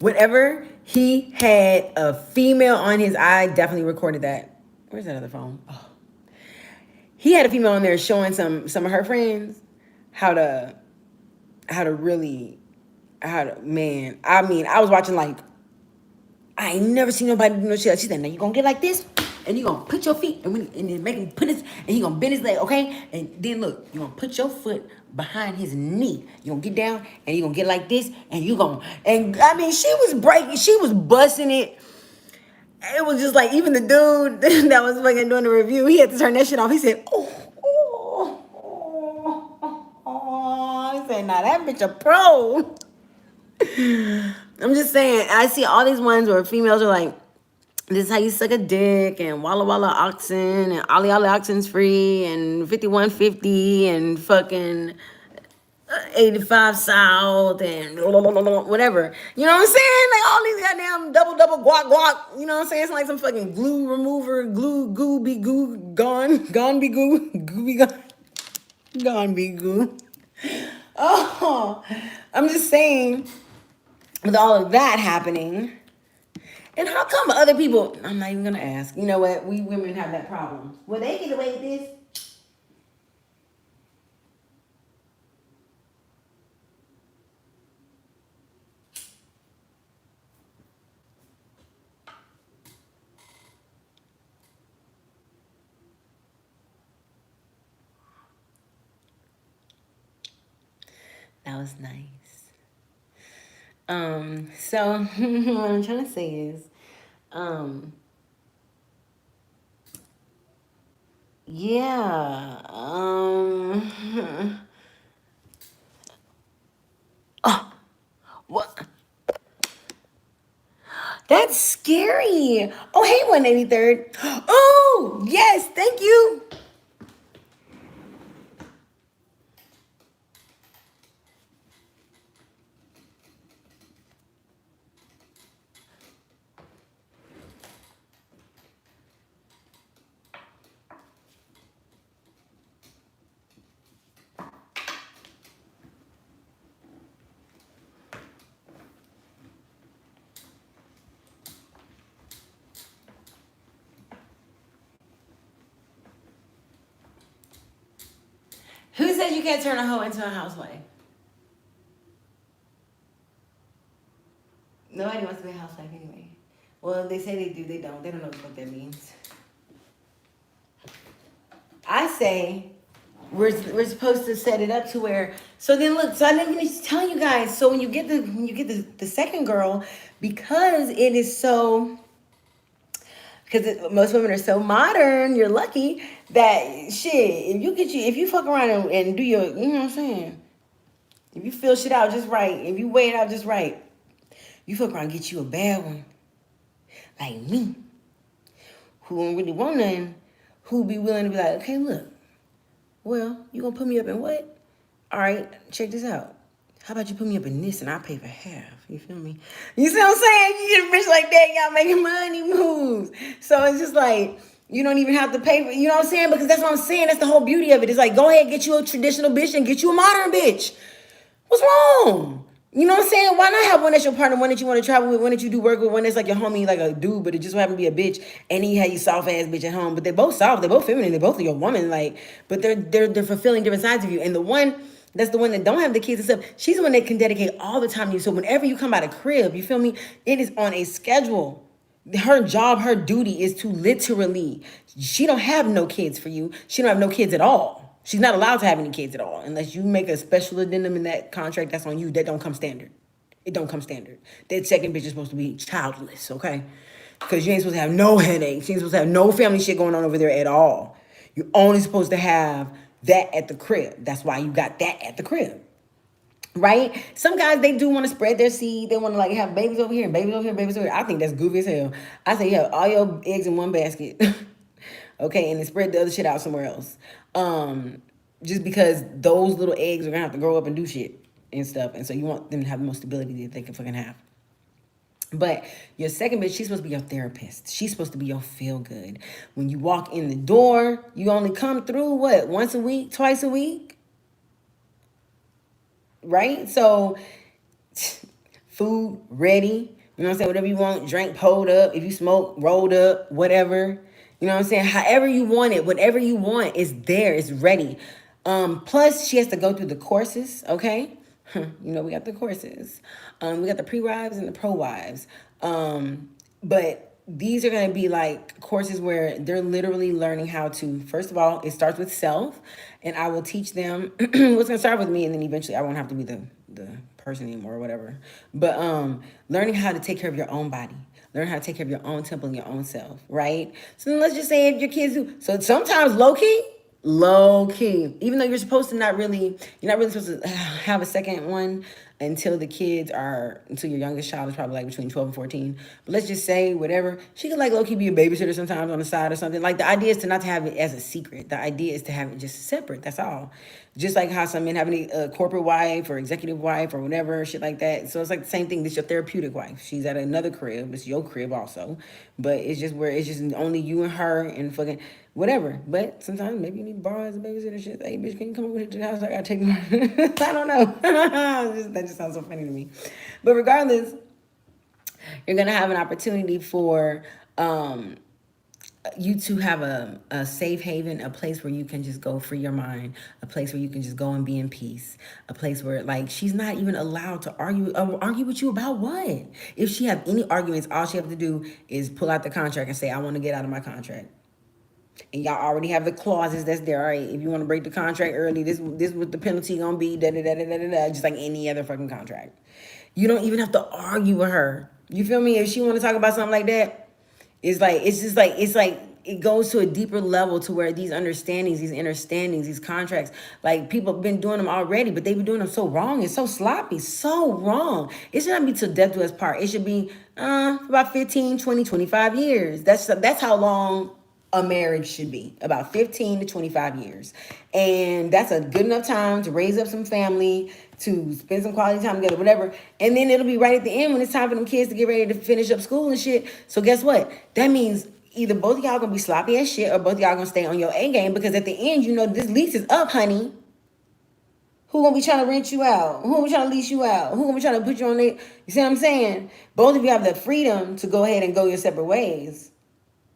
Whenever he had a female on his, I definitely recorded that. Where's that other phone? Oh. He had a female on there showing some of her friends how to man. I mean, I was watching like, I ain't never seen nobody do no shit. She said, now you gonna get like this, and you gonna put your feet, and then make him put his, and he gonna bend his leg, okay? And then look, you gonna put your foot behind his knee. You gonna get down, and you gonna get like this, and you gonna, and I mean, she was busting it. It was just like, even the dude that was fucking doing the review, he had to turn that shit off. He said, oh. He said, nah, that bitch a pro. I'm just saying, I see all these ones where females are like, this is how you suck a dick, and Walla Walla Oxen, and Ollie Ollie Oxen's free, and 5150, and fucking 85 South, and whatever. You know what I'm saying? Like all these goddamn double guac guac. You know what I'm saying? It's like some fucking glue remover, goo be goo, gone be goo, goo be gone be goo. Oh, I'm just saying, with all of that happening, and how come other people, I'm not even gonna ask. You know what? We women have that problem. Well, they get away with this. That was nice. So what I'm trying to say is, yeah, oh, what? That's scary. Oh, hey, 183rd. Oh, yes, thank you. Who says you can't turn a hoe into a housewife? Nobody wants to be a housewife anyway. Well, they say they do, they don't. They don't know what that means. I say we're supposed to set it up to where, so then look, so I didn't even tell you guys. So when you get the second girl, because it is so, because most women are so modern, you're lucky that shit, if you fuck around and do your, you know what I'm saying? If you fill shit out just right, if you weigh it out just right, you fuck around and get you a bad one. Like me. Who don't really want nothing, who be willing to be like, okay, look, well, you gonna put me up in what? All right, check this out. How about you put me up in this and I'll pay for half? You feel me? You see what I'm saying? You get a bitch like that, y'all making money moves. So it's just like, you don't even have to pay for, you know what I'm saying? Because that's what I'm saying. That's the whole beauty of it. It's like, go ahead, get you a traditional bitch and get you a modern bitch. What's wrong? You know what I'm saying? Why not have one that's your partner, one that you want to travel with, one that you do work with, one that's like your homie, like a dude, but it just happen to be a bitch, and he had you soft ass bitch at home. But they're both soft, they're both feminine, they're both your woman, like, but they're fulfilling different sides of you. And the one that's the one that don't have the kids and stuff, she's the one that can dedicate all the time to you. So whenever you come out of crib, you feel me? It is on a schedule. Her job, her duty is to literally, she don't have no kids for you. She don't have no kids at all. She's not allowed to have any kids at all. Unless you make a special addendum in that contract, that's on you. That don't come standard. It don't come standard. That second bitch is supposed to be childless, okay? Because you ain't supposed to have no headaches. You ain't supposed to have no family shit going on over there at all. You're only supposed to have that at the crib. That's why you got that at the crib. Right? Some guys, they do want to spread their seed. They want to like have babies over here and babies over here, babies over here. I think that's goofy as hell. I say, yeah, all your eggs in one basket. Okay, and then spread the other shit out somewhere else. Just because those little eggs are gonna have to grow up and do shit and stuff, and so you want them to have the most stability that they can fucking have. But your second bitch, she's supposed to be your therapist. She's supposed to be your feel good. When you walk in the door, you only come through what, once a week, twice a week, right? So food ready, you know what I'm saying? Whatever you want, drink pulled up. If you smoke, rolled up, whatever. You know what I'm saying? However you want it, whatever you want is there, it's ready. Plus, she has to go through the courses, okay? You know, we got the courses. We got the pre-wives and the pro-wives. But these are going to be like courses where they're literally learning how to, first of all, it starts with self. And I will teach them what's going to start with me. And then eventually I won't have to be the person anymore or whatever. But learning how to take care of your own body. Learn how to take care of your own temple and your own self, right? So then let's just say if your kids do. So sometimes low key, even though you're not really supposed to have a second one until your youngest child is probably like between 12 and 14. But let's just say whatever, she could like low-key be a babysitter sometimes on the side or something. Like the idea is to not to have it as a secret. The idea is to have it just separate. That's all. Just like how some men have a corporate wife or executive wife or whatever, shit like that. So it's like the same thing. This is your therapeutic wife. She's at another crib. It's your crib also. But it's just where it's just only you and her and fucking whatever. But sometimes maybe you need to borrow as a babysitter shit. Hey, bitch, can you come over to the house? I gotta take them. I don't know. That just sounds so funny to me. But regardless, you're gonna have an opportunity for you to have a safe haven, a place where you can just go free your mind, a place where you can just go and be in peace, a place where like she's not even allowed to argue with you about what. If she have any arguments, all she have to do is pull out the contract and say, I want to get out of my contract. And y'all already have the clauses that's there. All right, if you want to break the contract early, this what the penalty gonna be, just like any other fucking contract. You don't even have to argue with her. You feel me? If she want to talk about something like that, it's like it goes to a deeper level to where these understandings, these understandings, these contracts, like people have been doing them already, but they've been doing them so wrong and so sloppy, so wrong. It should not be till death do us part. It should be about 15, 20, 25 years. That's how long a marriage should be, about 15 to 25 years. And that's a good enough time to raise up some family, to spend some quality time together, whatever. And then it'll be right at the end when it's time for them kids to get ready to finish up school and shit. So guess what? That means either both of y'all gonna be sloppy as shit or both of y'all gonna stay on your A game, because at the end, you know, this lease is up, honey. Who gonna be trying to rent you out? Who gonna be trying to lease you out? Who gonna be trying to put you on it? You see what I'm saying? Both of you have the freedom to go ahead and go your separate ways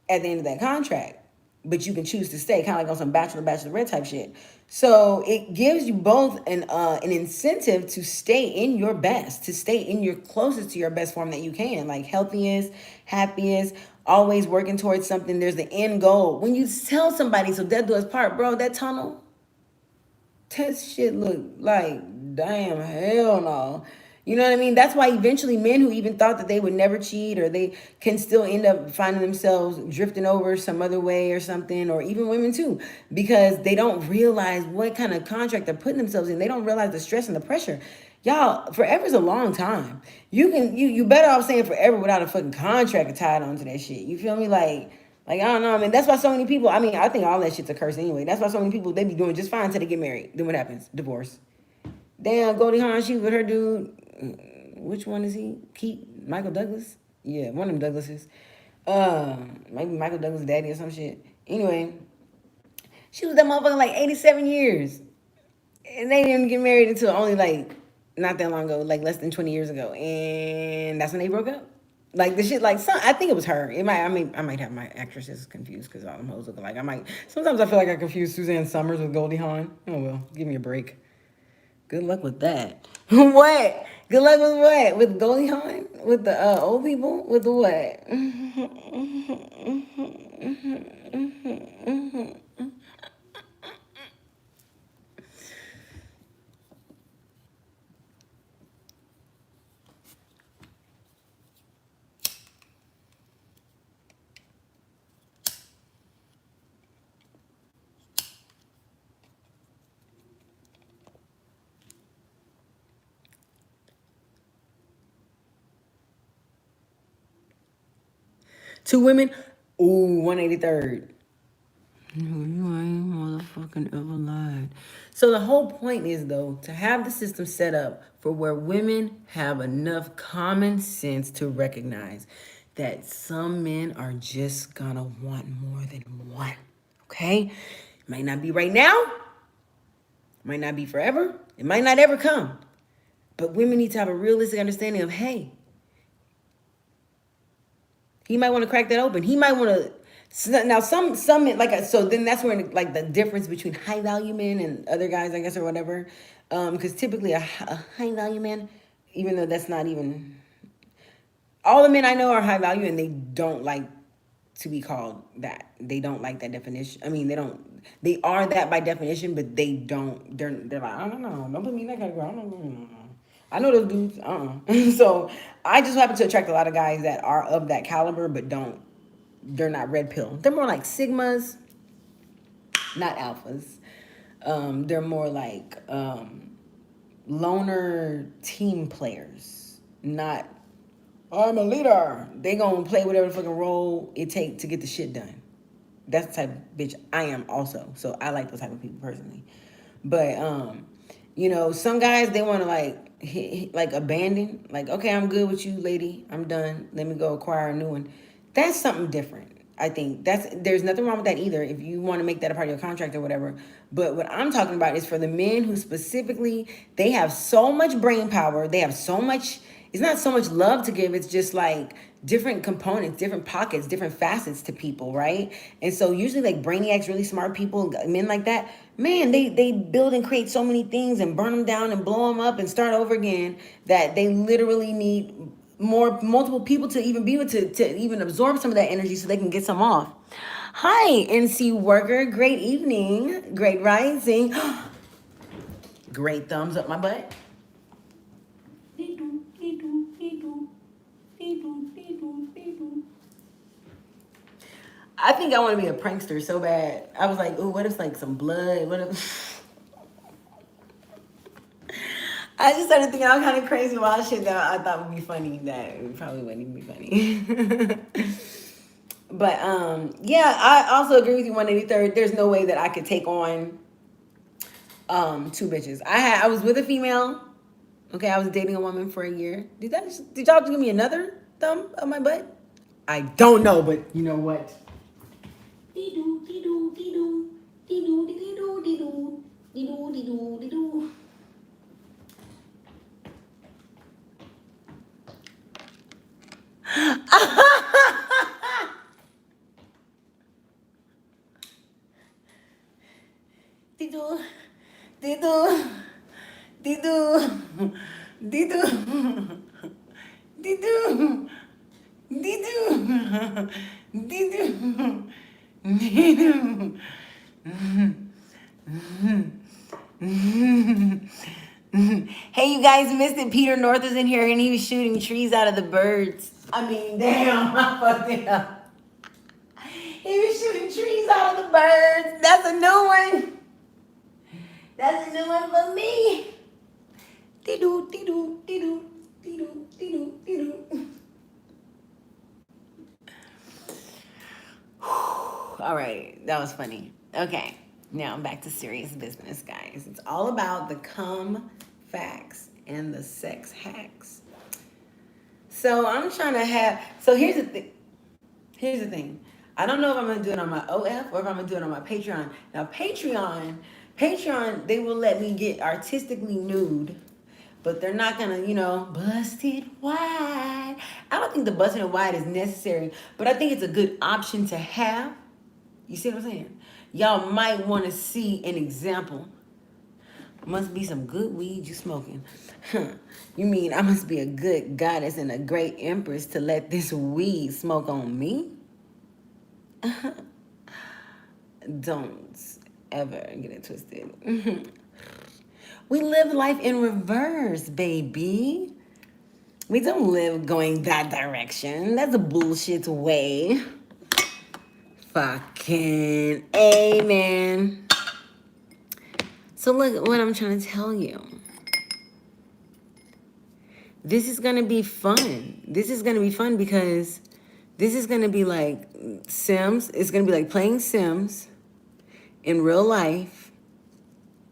at the end of that contract, but you can choose to stay, kind of like on some bachelorette type shit. So it gives you both an incentive to stay in your best, to stay in your closest to your best form that you can, like healthiest, happiest, always working towards something. There's the end goal. When you tell somebody, so death do us part, bro, that tunnel, that shit look like, damn, hell no. You know what I mean? That's why eventually men who even thought that they would never cheat, or they can still end up finding themselves drifting over some other way or something, or even women too, because they don't realize what kind of contract they're putting themselves in. They don't realize the stress and the pressure. Y'all, forever is a long time. You better off saying forever without a fucking contract tied onto that shit. You feel me? Like I don't know. I mean, that's why so many people, I mean, I think all that shit's a curse anyway. That's why so many people, they be doing just fine until they get married. Then what happens? Divorce. Damn, Goldie Hawn, she with her dude. Which one is he? Michael Douglas? Yeah, one of them Douglases. Maybe Michael Douglas' daddy or some shit. Anyway, she was that motherfucker like 87 years. And they didn't get married until only like not that long ago, like less than 20 years ago. And that's when they broke up. Like the shit, like I think it was her. I might have my actresses confused because all them hoes look alike. Sometimes I feel like I confuse Suzanne Summers with Goldie Hawn. Oh well, give me a break. Good luck with that. What? Good luck with what? With Goldie Hawn? With the old people? With the what? Two women? Ooh, 183rd. You ain't motherfucking ever lied. So the whole point is, though, to have the system set up for where women have enough common sense to recognize that some men are just gonna want more than one. Okay? It might not be right now. It might not be forever. It might not ever come. But women need to have a realistic understanding of, hey, he might want to crack that open. He might want to. Now, some like, so then that's where like the difference between high value men and other guys, I guess, or whatever. Because typically a high value man, even though that's not even, all the men I know are high value and they don't like to be called that. They don't like that definition. I mean, they are that by definition, but they're like, I don't know. Don't put me in that category. I don't know. I know those dudes. So I just happen to attract a lot of guys that are of that caliber, but they're not red pill. They're more like sigmas, not alphas. They're more like loner team players, not I'm a leader. They gonna play whatever fucking role it take to get the shit done. That's the type of bitch I am also. So I like those type of people personally. But some guys they want to like abandon. Like, okay, I'm good with you, lady. I'm done. Let me go acquire a new one. That's something different. I think there's nothing wrong with that either if you want to make that a part of your contract or whatever. But what I'm talking about is for the men who specifically they have so much brain power, they have so much. It's not so much love to give, it's just like different components, different pockets, different facets to people, right? And so usually like brainiacs, really smart people, men like that, man, they build and create so many things and burn them down and blow them up and start over again that they literally need multiple people to even be able to even absorb some of that energy so they can get some off. Hi, NC worker. Great evening. Great rising. Great thumbs up my butt. I think I want to be a prankster so bad. I was like, ooh, what if like some blood? What if... I just started thinking all kind of crazy wild shit that I thought would be funny that probably wouldn't even be funny. But yeah, I also agree with you 183rd. There's no way that I could take on two bitches. I was with a female. Okay, I was dating a woman for a year. Did y'all just give me another thumb of my butt? I don't know, but you know what? Didu, didu, didu, didu, didu, didu, didu, didu. Hey, you guys missed it. Peter North was in here and he was shooting trees out of the birds. I mean, damn, I fucked it up. He was shooting trees out of the birds. That's a new one. That's a new one for me. Dee-doo, dee-doo, dee-doo, dee-doo, dee-doo, dee-doo. All right, that was funny. Okay, now back to serious business, guys. It's all about the cum facts and the sex hacks. So I'm trying to have. So here's the thing. Here's the thing. I don't know if I'm gonna do it on my OF or if I'm gonna do it on my Patreon. Now Patreon, they will let me get artistically nude, but they're not gonna, bust it wide. I don't think the busting it wide is necessary, but I think it's a good option to have. You see what I'm saying? Y'all might want to see an example. Must be some good weed you smoking. You mean I must be a good goddess and a great empress to let this weed smoke on me? Don't ever get it twisted. We live life in reverse, baby. We don't live going that direction. That's a bullshit way. Fucking amen. So look what I'm trying to tell you. This is going to be fun. This is going to be fun because this is going to be like Sims. It's going to be like playing Sims in real life.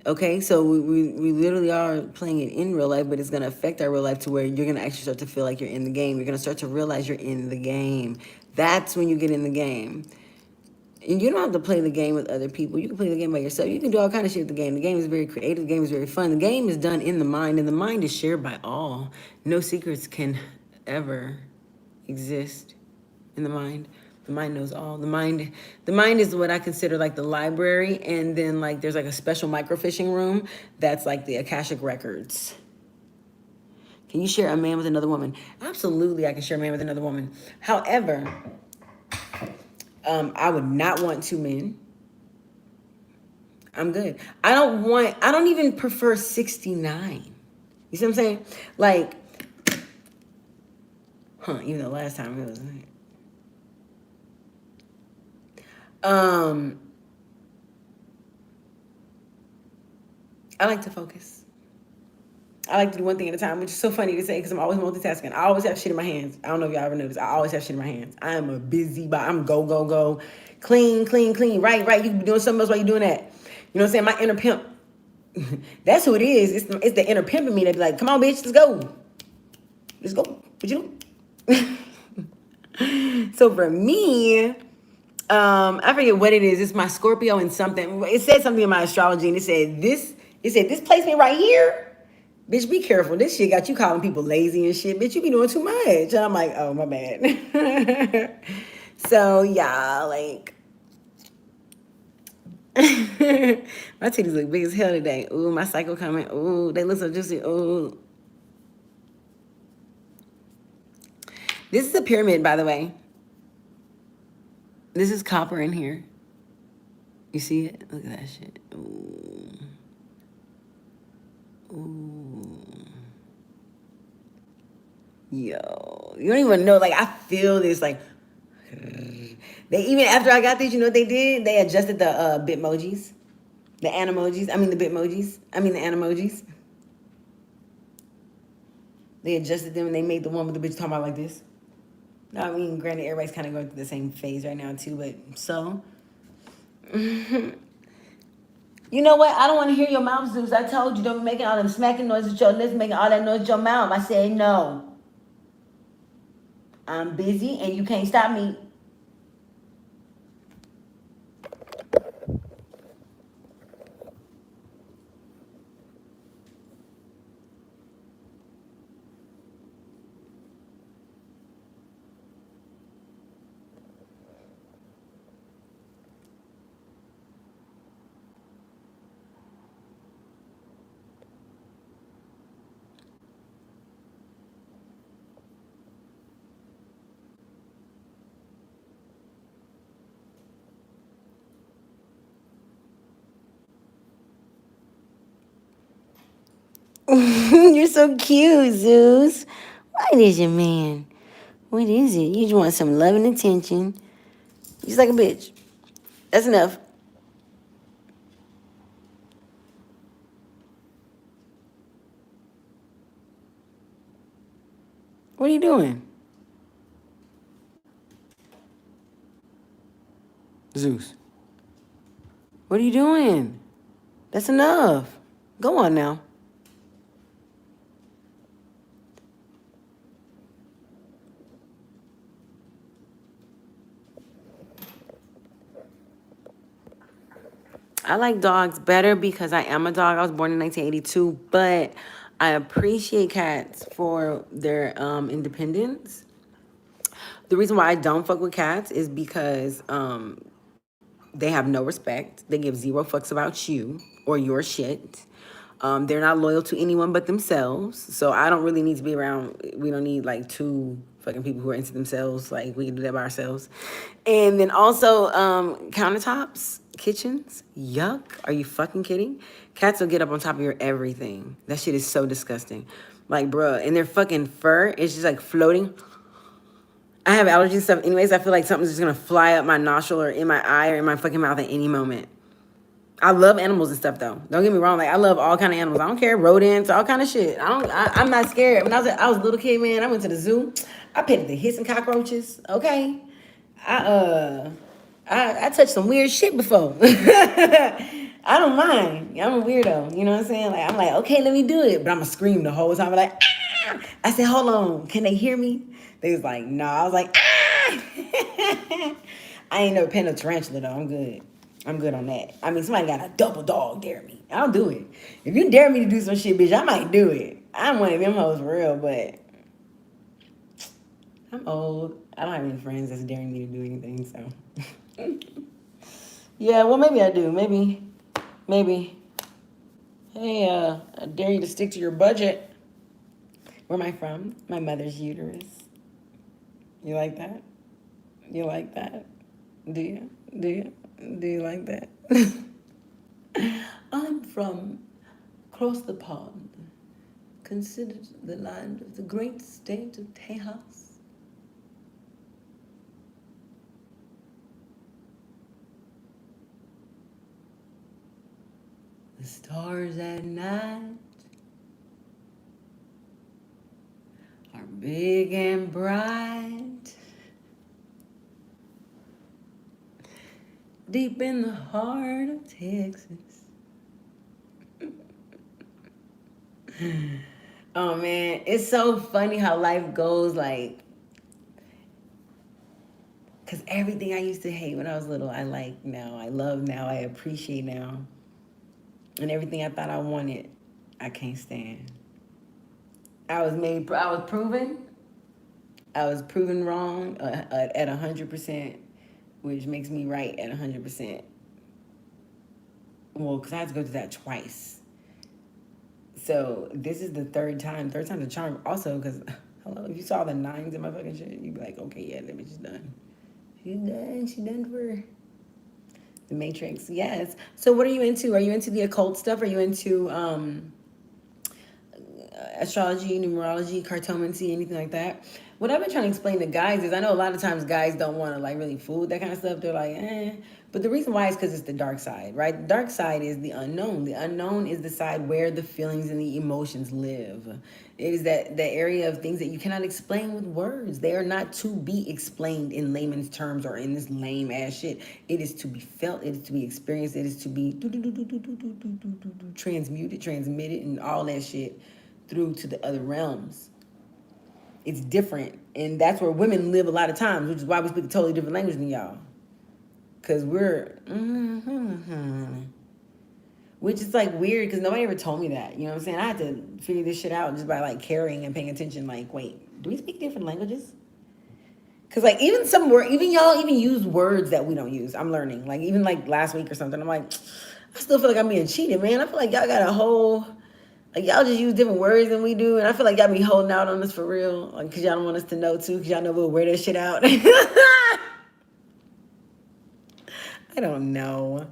Okay, so we literally are playing it in real life, but it's going to affect our real life to where you're going to actually start to feel like you're in the game. You're going to start to realize you're in the game. That's when you get in the game. And you don't have to play the game with other people. You can play the game by yourself. You can do all kind of shit with the game. The game is very creative. The game is very fun. The game is done in the mind, and the mind is shared by all. No secrets can ever exist in the mind. The mind knows all. The mind is what I consider like the library, and then like there's like a special microfishing room that's like the Akashic records. Can you share a man with another woman? Absolutely, I can share a man with another woman. However, I would not want two men. I'm good. I don't even prefer 69. You see what I'm saying? Like, even the last time it was like, I like to focus. I like to do one thing at a time, which is so funny to say because I'm always multitasking. I always have shit in my hands. I don't know if y'all ever noticed. I always have shit in my hands. I am a busy body. I'm go, go, go. Clean, clean, clean. Right, right. You can be doing something else while you're doing that. You know what I'm saying? My inner pimp. That's who it is. It's the inner pimp in me that be like, come on, bitch, let's go. Let's go. What you do? So for me, I forget what it is. It's my Scorpio and something. It said something in my astrology, and it said this placement right here. Bitch, be careful. This shit got you calling people lazy and shit. Bitch, you be doing too much. And I'm like, oh, my bad. So, yeah, like, my titties look big as hell today. Ooh, my cycle coming. Ooh, they look so juicy. Ooh. This is a pyramid, by the way. This is copper in here. You see it? Look at that shit. Ooh. Ooh. Yo. You don't even know. Like, I feel this, like... They even after I got these, you know what they did? They adjusted the Bitmojis. The Animojis. I mean the Bitmojis. I mean the Animojis. They adjusted them and they made the one with the bitch talking about like this. No, I mean, granted, everybody's kind of going through the same phase right now too, but so. You know what? I don't want to hear your mouth, Zeus. I told you don't be making all them smacking noises with your lips, making all that noise with your mouth. I said no. I'm busy and you can't stop me. You're so cute, Zeus. What is your man? What is it? You just want some love and attention. Just like a bitch. That's enough. What are you doing? Zeus. What are you doing? That's enough. Go on now. I like dogs better because I am a dog. I was born in 1982, but I appreciate cats for their independence. The reason why I don't fuck with cats is because they have no respect. They give zero fucks about you or your shit. They're not loyal to anyone but themselves. So I don't really need to be around. We don't need like two fucking people who are into themselves. Like we can do that by ourselves. And then also countertops, kitchens. Yuck. Are you fucking kidding? Cats will get up on top of your everything. That shit is so disgusting. Like, bruh, and their fucking fur is just like floating. I have allergies and stuff. Anyways, I feel like something's just gonna fly up my nostril or in my eye or in my fucking mouth at any moment. I love animals and stuff though. Don't get me wrong. Like I love all kind of animals. I don't care, rodents, all kind of shit. I'm not scared. When I was a little kid, man, I went to the zoo. I petted the hissing cockroaches. Okay, I touched some weird shit before. I don't mind. I'm a weirdo. You know what I'm saying? Like I'm like, okay, let me do it, but I'm gonna scream the whole time. I'm like, ah! I said, hold on, can they hear me? They was like, no. I was like, ah! I ain't never pet a tarantula though. I'm good. I'm good on that. I mean, somebody got a double dog dare me. I'll do it. If you dare me to do some shit, bitch, I might do it. I'm one of them hoes for real, but I'm old. I don't have any friends that's daring me to do anything, so. Yeah, well, maybe I do. Maybe. Hey, I dare you to stick to your budget. Where am I from? My mother's uterus. You like that? You like that? Do you? Do you like that? I'm from across the pond, considered the land of the great state of Tejas. The stars at night, big and bright, deep in the heart of Texas. Oh man, it's so funny how life goes, like, because everything I used to hate when I was little, I like now, I love now, I appreciate now. And everything I thought I wanted, I can't stand. I was proven wrong at 100%, which makes me right at 100%. Well, because I had to go through that twice. So this is the third time's the charm. Also, because, hello, if you saw the 9s in my fucking shit, you'd be like, okay, yeah, that bitch is done. She's done for the Matrix. Yes. So what are you into? Are you into the occult stuff? Are you into astrology, numerology, cartomancy, anything like that? What I've been trying to explain to guys is, I know a lot of times guys don't want to like really fool with that kind of stuff. They're like, eh. But the reason why is because it's the dark side, right? The dark side is the unknown. The unknown is the side where the feelings and the emotions live. It is that the area of things that you cannot explain with words. They are not to be explained in layman's terms or in this lame ass shit. It is to be felt. It is to be experienced. It is to be transmuted, transmitted, and all that shit through to the other realms. It's different, and that's where women live a lot of times, which is why we speak a totally different language than y'all. Because we're, which is like weird because nobody ever told me that. You know what I'm saying? I had to figure this shit out just by like caring and paying attention. Like, wait, do we speak different languages? Because like even y'all even use words that we don't use. I'm learning. Like even like last week or something, I'm like, I still feel like I'm being cheated, man. I feel like y'all got a whole, like y'all just use different words than we do. And I feel like y'all be holding out on us for real. Like, because y'all don't want us to know too. Because y'all know we'll wear that shit out. I don't know.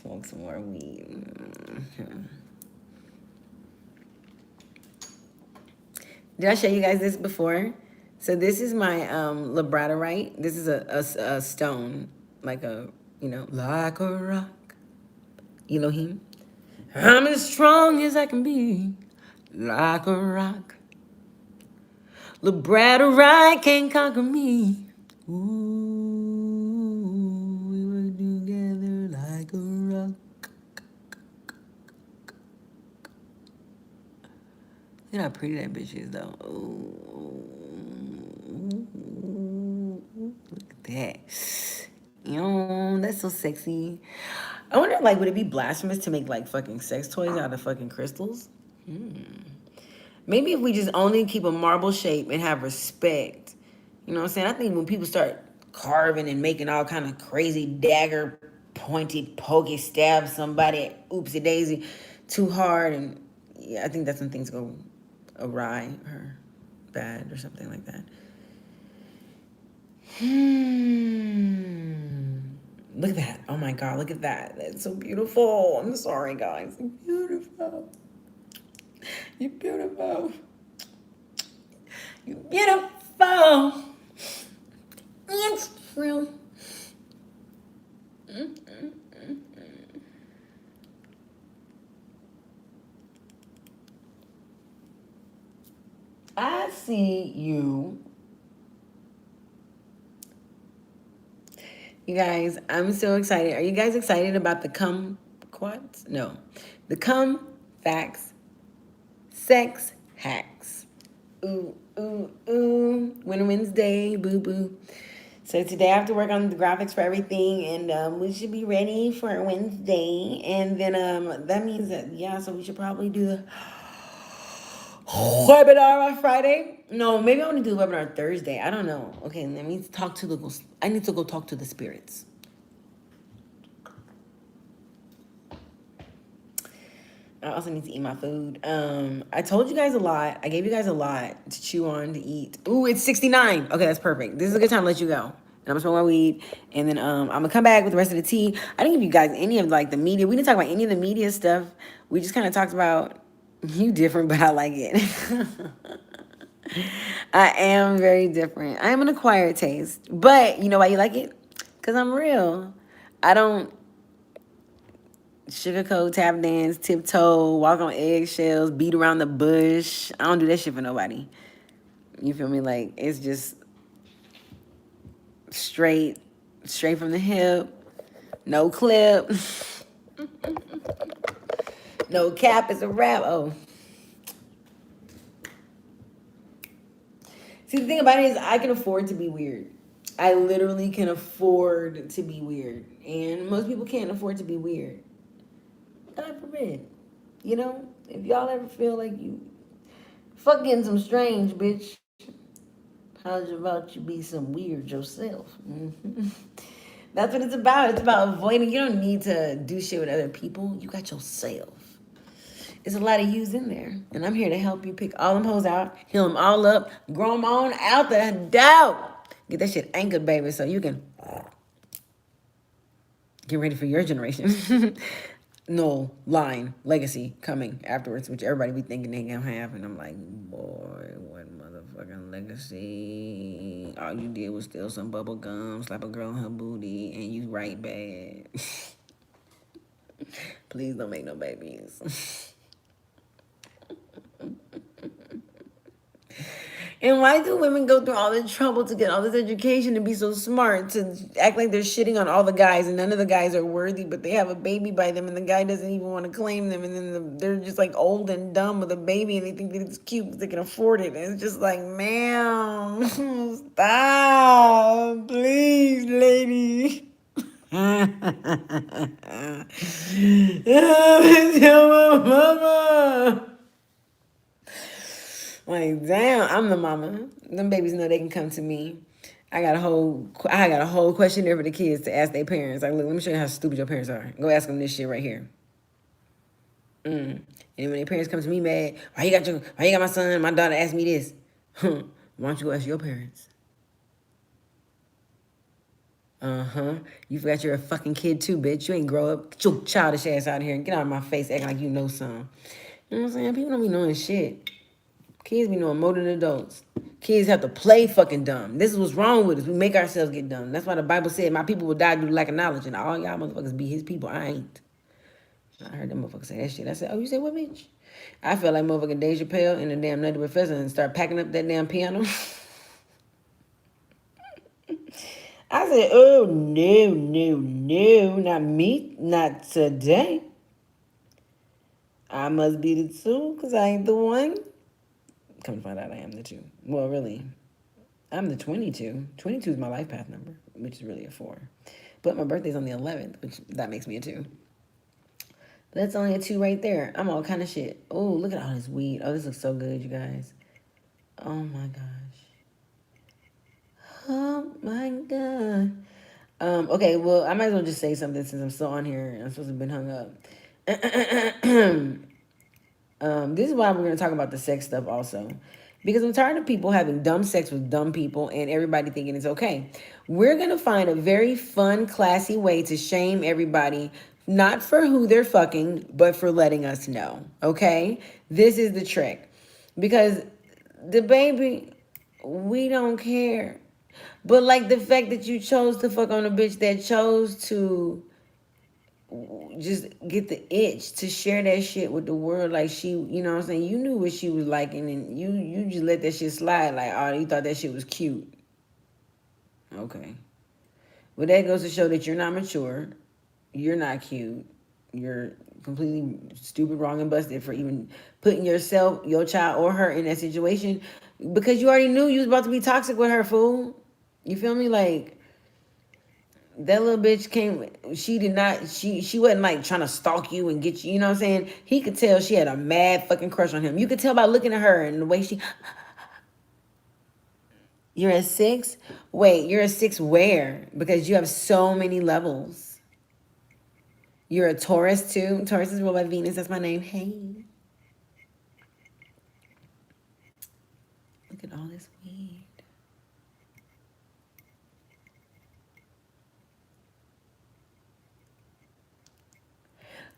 Smoke some more weed. Did I show you guys this before? So this is my labradorite. This is a stone, like a, like a rock. Elohim. I'm as strong as I can be, like a rock. Labradorite can't conquer me. Ooh. Like a rock. Look how pretty that bitch is, though. Ooh. Look at that. That's so sexy. I wonder, like, would it be blasphemous to make, like, fucking sex toys out of fucking crystals? Maybe if we just only keep a marble shape and have respect. You know what I'm saying? I think when people start carving and making all kind of crazy dagger pointed pokey stab somebody oopsie daisy too hard, and yeah, I think that's when things go awry or bad or something like that. Look at that. Oh my god, look at that. That's so beautiful. I'm sorry, guys. You're beautiful. You're beautiful. You're beautiful. It's true. I see you. You guys, I'm so excited. Are you guys excited about the Kumquats? No. The Facts Sex Hacks. Ooh, ooh, ooh. Wednesday, boo boo. So today I have to work on the graphics for everything, and we should be ready for Wednesday. And then that means that, yeah, so we should probably do the webinar on Friday. No, maybe I want to do the webinar Thursday. I don't know. Okay, let me talk to I need to go talk to the spirits. I also need to eat my food. I told you guys a lot. I gave you guys a lot to chew on, to eat. Ooh, it's 69. Okay, that's perfect. This is a good time to let you go. And I'm gonna smoke my weed. And then I'm gonna come back with the rest of the tea. I didn't give you guys any of like the media. We didn't talk about any of the media stuff. We just kind of talked about you different, but I like it. I am very different. I am an acquired taste. But you know why you like it? Because I'm real. I don't sugarcoat, tap dance, tiptoe, walk on eggshells, beat around the bush. I don't do that shit for nobody. You feel me? Like, it's just straight from the hip. No clip. No cap. It's a wrap. Oh. See, the thing about it is I can afford to be weird. I literally can afford to be weird. And most people can't afford to be weird. God forbid. You know? If y'all ever feel like you fucking some strange, bitch, how's about you be some weird yourself? Mm-hmm. That's what it's about. It's about avoiding. You don't need to do shit with other people. You got yourself. There's a lot of yous in there. And I'm here to help you pick all them hoes out, heal them all up, grow them on out the door. Get that shit anchored, baby, so you can get ready for your generation. No, line, legacy coming afterwards, which everybody be thinking they gonna have. And I'm like, boy, what motherfucking legacy? All you did was steal some bubble gum, slap a girl on her booty, and you right bad. Please don't make no babies. And why do women go through all this trouble to get all this education to be so smart, to act like they're shitting on all the guys and none of the guys are worthy, but they have a baby by them and the guy doesn't even want to claim them, and then they're just like old and dumb with a baby and they think that it's cute because they can afford it. And it's just like, ma'am, stop, please, lady. Tell my mama. Like, damn, I'm the mama. Them babies know they can come to me. I got a whole questionnaire for the kids to ask their parents. Like, look, let me show you how stupid your parents are. Go ask them this shit right here. And when their parents come to me mad, why you got my son? My daughter asked me this. Why don't you go ask your parents? You forgot you're a fucking kid too, bitch. You ain't grow up. Get your childish ass out of here and get out of my face acting like you know something. You know what I'm saying? People don't be knowing shit. Kids be knowing more than adults. Kids have to play fucking dumb. This is what's wrong with us. We make ourselves get dumb. That's why the Bible said, my people will die due to lack of knowledge. And all y'all motherfuckers be his people. I ain't. I heard them motherfuckers say that shit. I said, oh, you say what, bitch? I felt like motherfucking Dave Chappelle and the damn Nutty Professor and start packing up that damn piano. I said, oh, no, not me, not today. I must be the two because I ain't the one. Come to find out I am the 2. Well, really, I'm the 22. 22 is my life path number, which is really a 4. But my birthday's on the 11th, which that makes me a 2. But that's only a 2 right there. I'm all kind of shit. Oh, look at all this weed. Oh, this looks so good, you guys. Oh, my gosh. Oh, my God. Okay, well, I might as well just say something since I'm still on here. I'm supposed to have been hung up. This is why we're going to talk about the sex stuff also. Because I'm tired of people having dumb sex with dumb people and everybody thinking it's okay. We're going to find a very fun, classy way to shame everybody, not for who they're fucking, but for letting us know. Okay? This is the trick. Because the baby, we don't care. But like the fact that you chose to fuck on a bitch that chose to just get the itch to share that shit with the world, like she, you know what I'm saying, you knew what she was like, and then you just let that shit slide, like, oh, you thought that shit was cute. Okay. Well, that goes to show that you're not mature, you're not cute, you're completely stupid, wrong, and busted for even putting yourself, your child, or her in that situation, because you already knew you was about to be toxic with her, fool. You feel me? Like, that little bitch came, she wasn't like trying to stalk you and get you, you know what I'm saying? He could tell she had a mad fucking crush on him. You could tell by looking at her and the way she, you're a 6? Wait, you're a 6 where? Because you have so many levels. You're a Taurus too. Taurus is ruled by Venus, that's my name. Hey. Look at all this weed.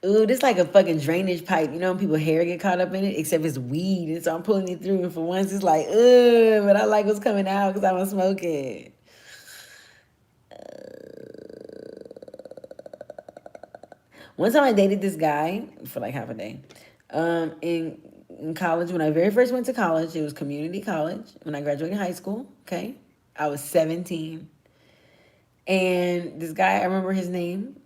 Ooh, this like a fucking drainage pipe. You know when people's hair get caught up in it? Except it's weed. And so I'm pulling it through. And for once, it's like, ugh. But I like what's coming out because I want to smoke it. One time I dated this guy for like half a day. And in college, when I very first went to college, it was community college. When I graduated high school, okay, I was 17. And this guy, I remember his name.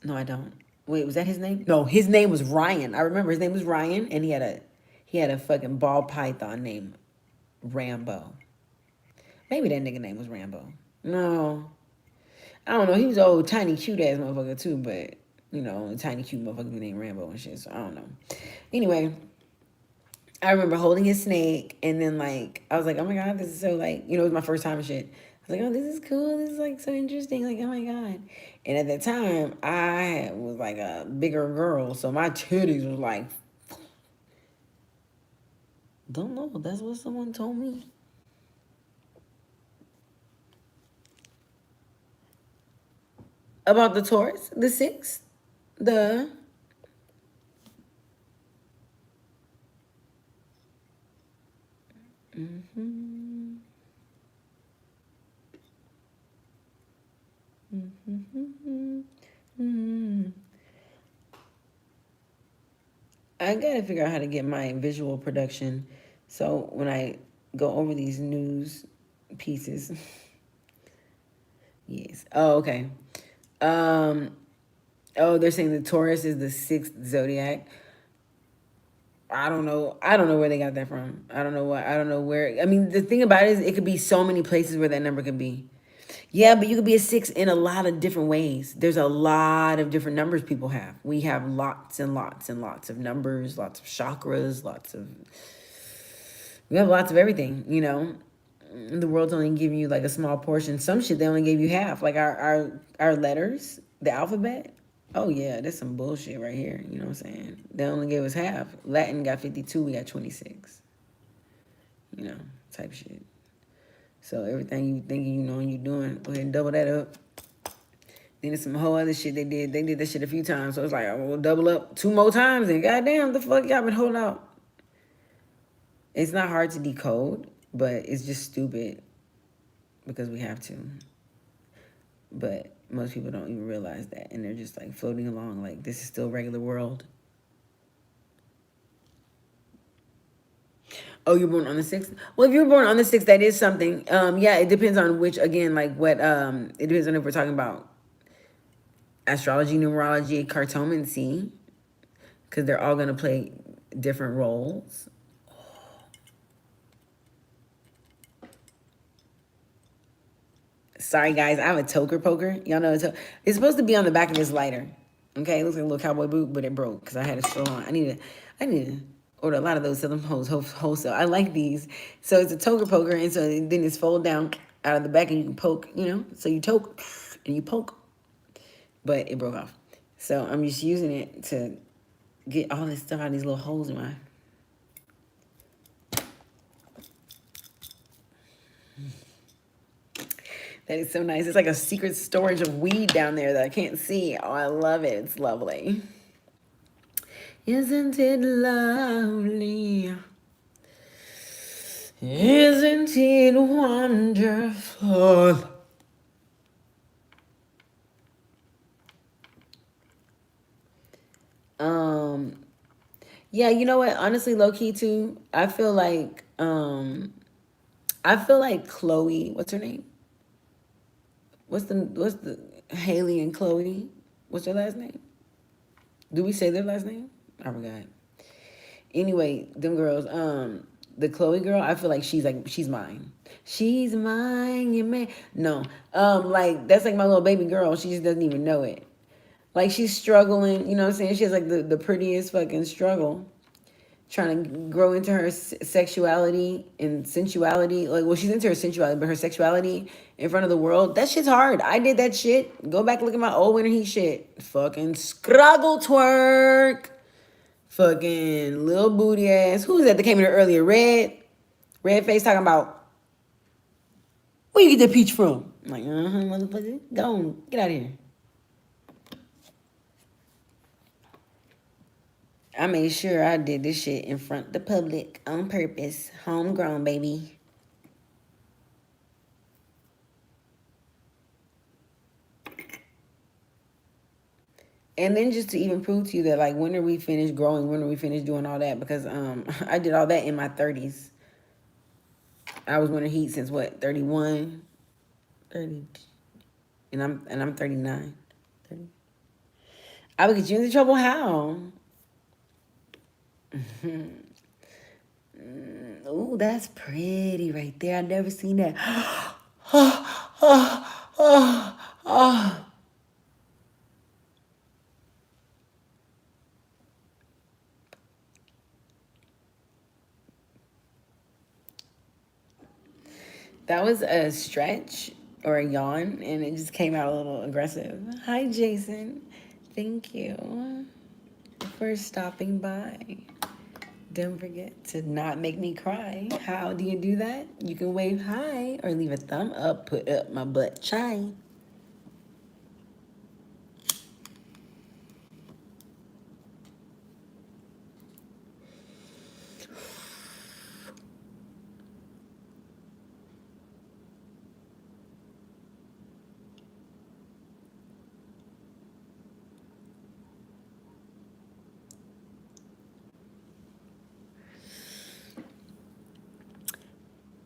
No, I don't. Wait, was that his name? No, his name was Ryan. I remember his name was Ryan, and he had a fucking ball python named Rambo. Maybe that nigga name was Rambo. No. I don't know. He was an old, tiny, cute ass motherfucker too, but, you know, a tiny, cute motherfucker named Rambo and shit, so I don't know. Anyway, I remember holding his snake, and then, like, I was like, oh my God, this is so, like, you know, it was my first time and shit. I was like, oh, this is cool. This is, like, so interesting. Like, oh my God. And at that time, I was, like, a bigger girl, so my titties was, like, don't know. That's what someone told me. About the Taurus, the 6th, the... Mm-hmm. Mm-hmm. Mm-hmm. I gotta figure out how to get my visual production, so when I go over these news pieces... Yes. Oh, okay. Oh, they're saying the Taurus is the 6th zodiac. I don't know. I don't know where they got that from. I don't know what. I don't know where. I mean, the thing about it is, it could be so many places where that number could be. Yeah, but you could be a 6 in a lot of different ways. There's a lot of different numbers people have. We have lots and lots and lots of numbers, lots of chakras, we have lots of everything, you know. The world's only giving you like a small portion. Some shit they only gave you half. Like our letters, the alphabet. Oh yeah, that's some bullshit right here. You know what I'm saying? They only gave us half. Latin got 52, we got 26. You know, type shit. So everything you thinking you know and you doing, go ahead and double that up. Then there's some whole other shit they did. They did that shit a few times. So it's like, oh, we'll double up 2 more times and goddamn, the fuck y'all been holding out. It's not hard to decode, but it's just stupid because we have to. But most people don't even realize that, and they're just like floating along like this is still regular world. Oh, you're born on the 6th? Well, if you're born on the 6th, that is something. Yeah, it depends on which, again, like what, it depends on if we're talking about astrology, numerology, cartomancy, because they're all going to play different roles. Sorry, guys, I have a toker poker. Y'all know it's supposed to be on the back of this lighter. Okay, it looks like a little cowboy boot, but it broke because I had it still on. I need to order a lot of those, sell them wholesale. I like these. So it's a toker poker, and so then it's fold down out of the back, and you can poke, you know. So you toke, and you poke. But it broke off. So I'm just using it to get all this stuff out of these little holes in my... That is so nice. It's like a secret storage of weed down there that I can't see. Oh, I love it. It's lovely. Isn't it lovely? Isn't it wonderful? Yeah, you know what? Honestly, low key too. I feel like Chloe, what's her name? What's the Haley and Chloe? What's their last name? Do we say their last name? I forgot. Anyway, them girls, the Chloe girl, I feel like she's mine. She's mine, you man. No. Like that's like my little baby girl. She just doesn't even know it. Like she's struggling, you know what I'm saying? She has like the prettiest fucking struggle. Trying to grow into her sexuality and sensuality. Like, well, she's into her sensuality, but her sexuality in front of the world, that shit's hard. I did that shit. Go back and look at my old Winter Heat shit. Fucking scruggle twerk. Fucking little booty ass. Who was that came in here earlier? Red face talking about, where you get that peach from? I'm like, motherfucker. Go on. Get out of here. I made sure I did this shit in front of the public on purpose. Homegrown, baby. And then just to even prove to you that, like, when are we finished growing? When are we finished doing all that? Because I did all that in my 30s. I was winter heat since what, 31, 30, and I'm 39. 30. I would get you into trouble. How? Ooh, that's pretty right there. I never seen that. That was a stretch or a yawn, and it just came out a little aggressive. Hi, Jason. Thank you for stopping by. Don't forget to not make me cry. How do you do that? You can wave hi or leave a thumb up, put up my butt chai.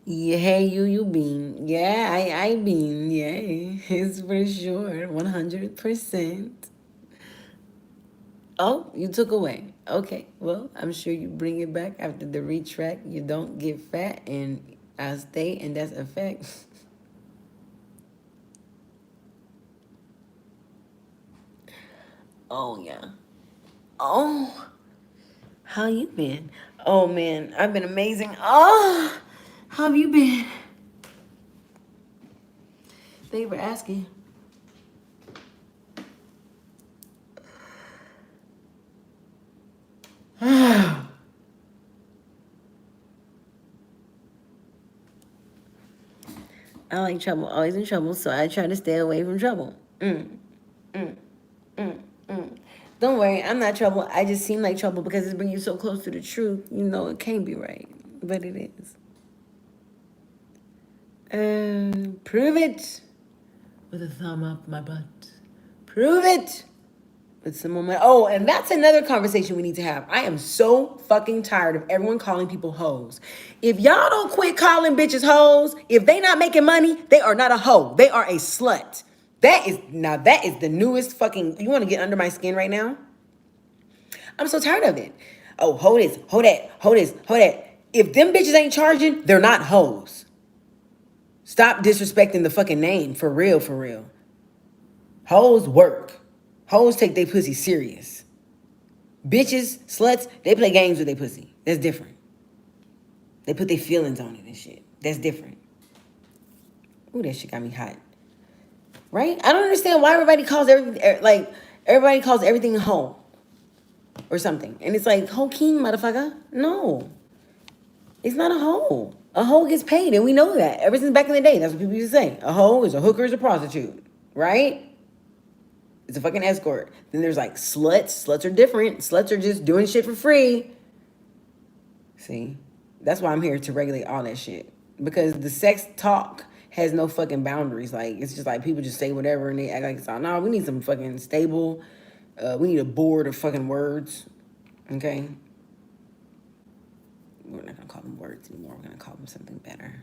Yeah, hey, you bean. Yeah, I bean. Yeah, it's for sure. 100%. Oh, you took away. Okay, well, I'm sure you bring it back after the retrack. You don't get fat, and I stay, and that's a fact. Oh, yeah. Oh, how you been? Oh, man, I've been amazing. Oh, how have you been? Thank you for asking. I like trouble, always in trouble, so I try to stay away from trouble. Don't worry, I'm not trouble. I just seem like trouble because it's bringing you so close to the truth. You know it can't be right, but it is. Prove it with a thumb up my butt. Prove it with some moment. Oh, and that's another conversation we need to have. I am so fucking tired of everyone calling people hoes. If y'all don't quit calling bitches hoes, if they not making money, they are not a hoe. They are a slut. That is the newest fucking. You want to get under my skin right now? I'm so tired of it. Oh, hold this, hold that, hold this, hold that. If them bitches ain't charging, they're not hoes. Stop disrespecting the fucking name, for real, for real. Hoes work. Hoes take their pussy serious. Bitches, sluts, they play games with their pussy. That's different. They put their feelings on it and shit. That's different. Ooh, that shit got me hot. Right? I don't understand why everybody calls everything a hoe or something. And it's like, hoe king, motherfucker. No. It's not a hoe. A hoe gets paid, and we know that. Ever since back in the day, that's what people used to say. A hoe is a hooker, is a prostitute. Right? It's a fucking escort. Then there's like sluts. Sluts are different. Sluts are just doing shit for free. See? That's why I'm here to regulate all that shit. Because the sex talk has no fucking boundaries. Like, it's just like people just say whatever and they act like it's all. No, we need some fucking stable. We need a board of fucking words. Okay? We're not gonna call them words anymore. We're gonna call them something better.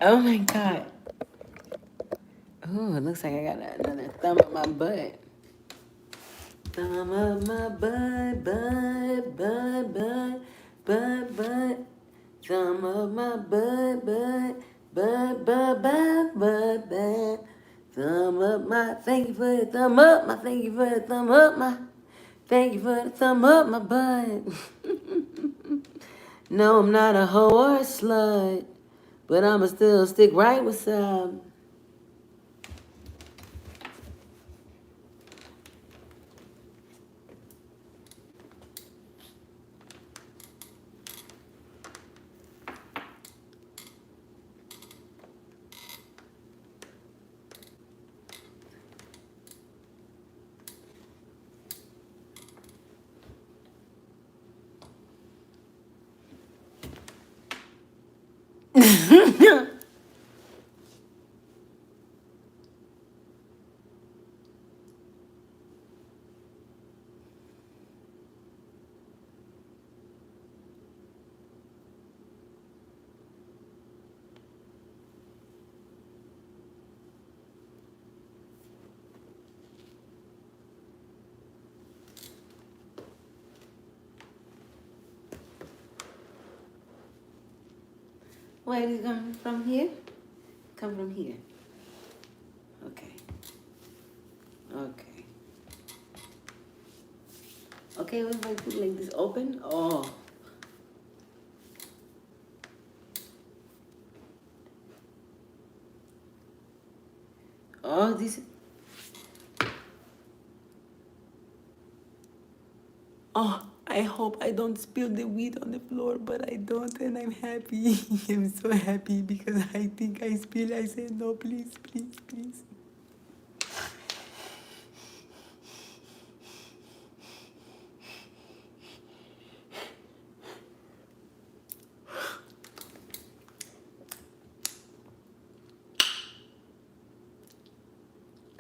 Oh my God. Oh, it looks like I got another thumb up my butt. Thumb up my butt, butt, butt, butt, butt, butt. Thumb up my butt, butt, butt, butt, butt, butt, butt. Thumb up my, thank you for the thumb up, my thank you for the thumb up, my thank you for the thumb up my butt. No, I'm not a hoe or a slut, but I'ma still stick right with some. Wait, is it coming from here? Come from here. Okay. Okay. Okay, what if I put like this open? Oh. Oh, this. Oh, I hope I don't spill the weed on the floor, but I don't, and I'm happy. I'm so happy because I think I spill. I said, no, please, please, please.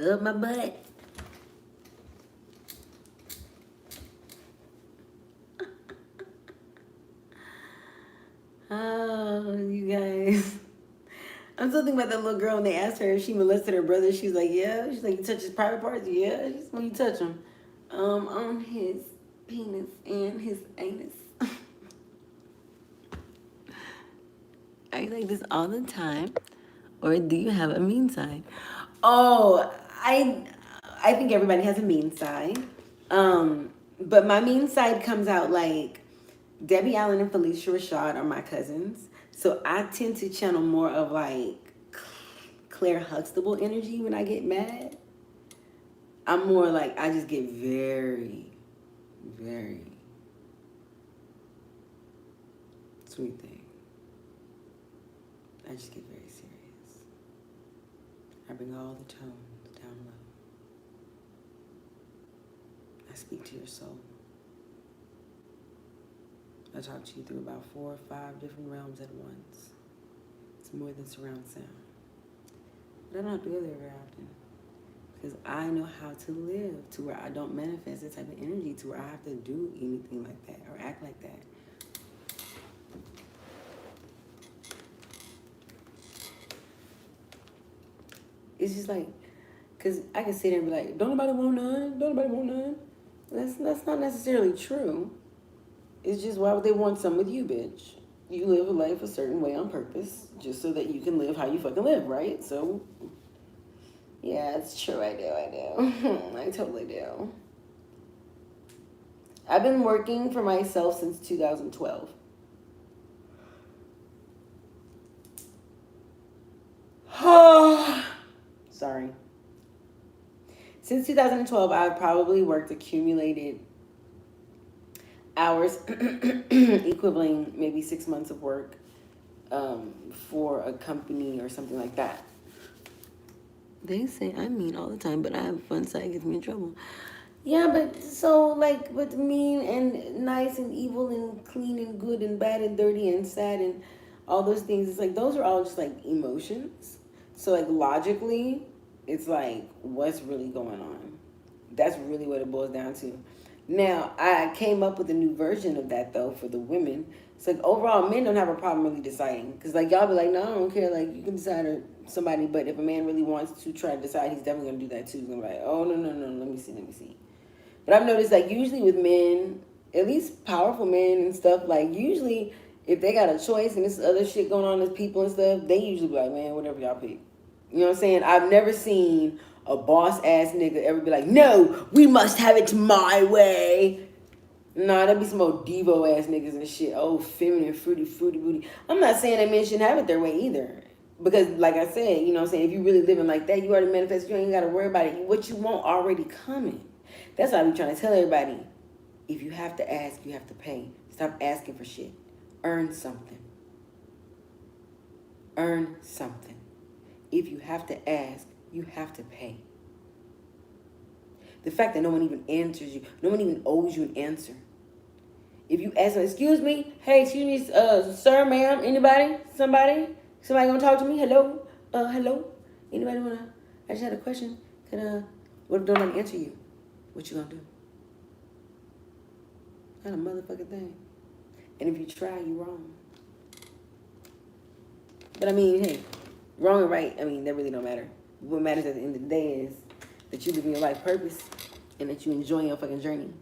Up my butt. Oh, you guys. I'm still thinking about that little girl when they asked her if she molested her brother. She's like, yeah. She's like, you touch his private parts? Yeah. Just when you touch him. On his penis and his anus. Are you like this all the time? Or do you have a mean side? Oh, I think everybody has a mean side. But my mean side comes out like Debbie Allen and Felicia Rashad are my cousins. So I tend to channel more of like Claire Huxtable energy when I get mad. I'm more like, I just get very, very sweet thing. I just get very serious. I bring all the tones down low. I speak to your soul. I talk to you through about 4 or 5 different realms at once. It's more than surround sound. But I don't have to go there very often. Because I know how to live to where I don't manifest this type of energy to where I have to do anything like that or act like that. It's just like, because I can sit there and be like, don't nobody want none, don't nobody want none. That's not necessarily true. It's just, why would they want some with you, bitch? You live a life a certain way on purpose, just so that you can live how you fucking live, right? So, yeah, it's true, I do. I totally do. I've been working for myself since 2012. Sorry. Since 2012, I've probably worked accumulated hours equivalent maybe 6 months of work for a company or something like that. They say I mean all the time, but I have a fun side gets me in trouble. Yeah, but so like, but mean and nice and evil and clean and good and bad and dirty and sad and all those things, it's like those are all just like emotions. So like logically, it's like, what's really going on? That's really what it boils down to. Now, I came up with a new version of that, though, for the women. It's like, overall, men don't have a problem really deciding. Because, like, y'all be like, no, I don't care. Like, you can decide or somebody. But if a man really wants to try to decide, he's definitely going to do that, too. He's going to be like, oh, no, let me see. But I've noticed, like, usually with men, at least powerful men and stuff, like, usually if they got a choice and this other shit going on with people and stuff, they usually be like, man, whatever y'all pick. You know what I'm saying? I've never seen a boss-ass nigga ever be like, no, we must have it my way. Nah, that'd be some old Devo-ass niggas and shit. Oh, feminine, fruity booty. I'm not saying that men shouldn't have it their way either. Because, like I said, you know what I'm saying, if you really living like that, you already manifest, you ain't got to worry about it. What you want already coming. That's why I be trying to tell everybody. If you have to ask, you have to pay. Stop asking for shit. Earn something. Earn something. If you have to ask, you have to pay. The fact that no one even answers you, no one even owes you an answer. If you ask them, excuse me, hey, excuse me, sir, ma'am, anybody, somebody, Somebody gonna talk to me? Hello? Hello? Anybody wanna? I just had a question. What if nobody answer you? What you gonna do? Not a motherfucking thing. And if you try, you wrong. But I mean, hey, wrong and right, I mean, that really don't matter. What matters at the end of the day is that you live in your life purpose and that you enjoy your fucking journey.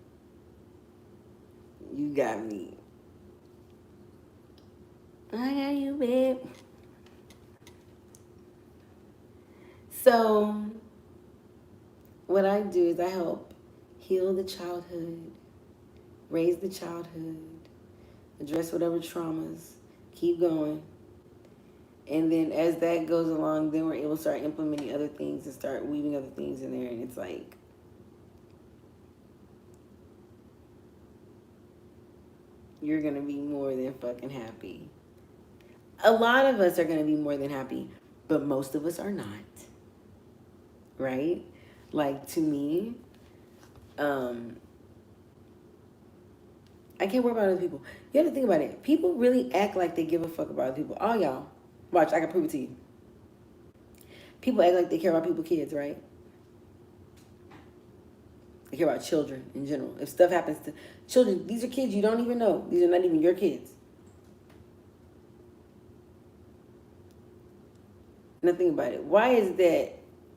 You got me. I got you, babe. So, what I do is I help heal the childhood, raise the childhood, address whatever traumas, keep going. And then as that goes along, then we're able to start implementing other things and start weaving other things in there. And it's like, you're going to be more than fucking happy. A lot of us are going to be more than happy, but most of us are not. Right? Like, to me, I can't worry about other people. You have to think about it. People really act like they give a fuck about other people. All y'all. Watch, I can prove it to you. People act like they care about people's kids, right? They care about children in general. If stuff happens to children, these are kids you don't even know. These are not even your kids. Now think about it. Why is that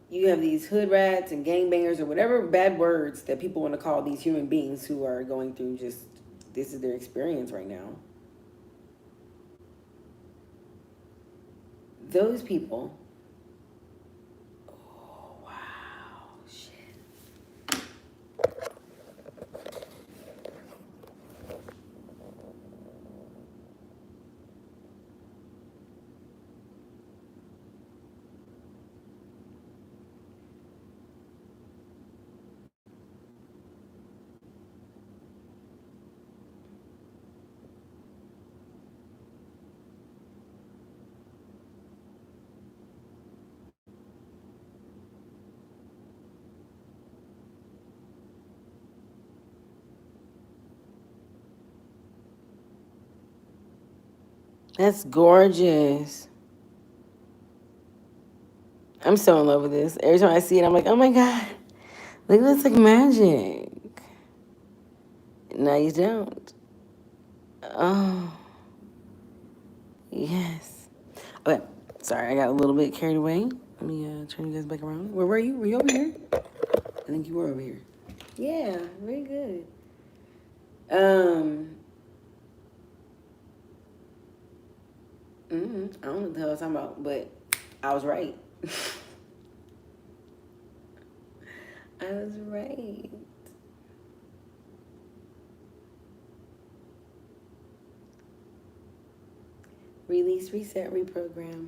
you have these hood rats and gangbangers or whatever bad words that people want to call these human beings who are going through just, this is their experience right now. Those people, oh, wow, shit. That's gorgeous. I'm so in love with this. Every time I see it, I'm like, oh my God. Look, that's like magic. No, you don't. Oh. Yes. Okay. Sorry, I got a little bit carried away. Let me turn you guys back around. Where were you? Were you over here? I think you were over here. Yeah, very good. I don't know what the hell I was talking about, but I was right. I was right. Release, reset, reprogram.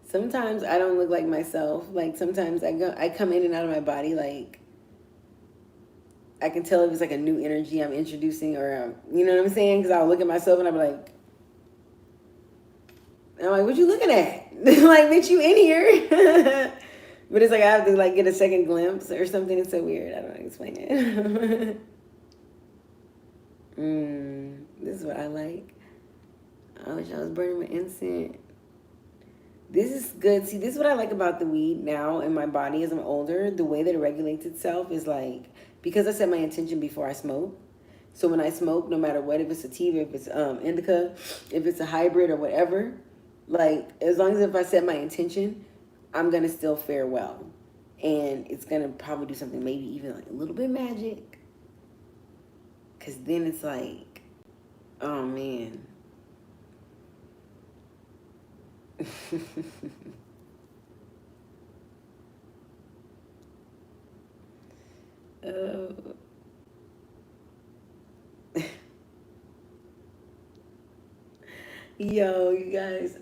Sometimes I don't look like myself. Like sometimes I come in and out of my body. Like I can tell if it's like a new energy I'm introducing, or you know what I'm saying? Because I'll look at myself and I'm like, what you looking at? Like, bitch, you in here? But it's like I have to like get a second glimpse or something. It's so weird. I don't know how to explain it. This is what I like. I wish I was burning my incense. This is good. See, this is what I like about the weed now in my body as I'm older. The way that it regulates itself is like, because I set my intention before I smoke. So when I smoke, no matter what, if it's sativa, if it's indica, if it's a hybrid or whatever, like as long as if I set my intention, I'm going to still fare well. And it's going to probably do something, maybe even like a little bit magic. Because then it's like, oh man. Oh. Yo, you guys.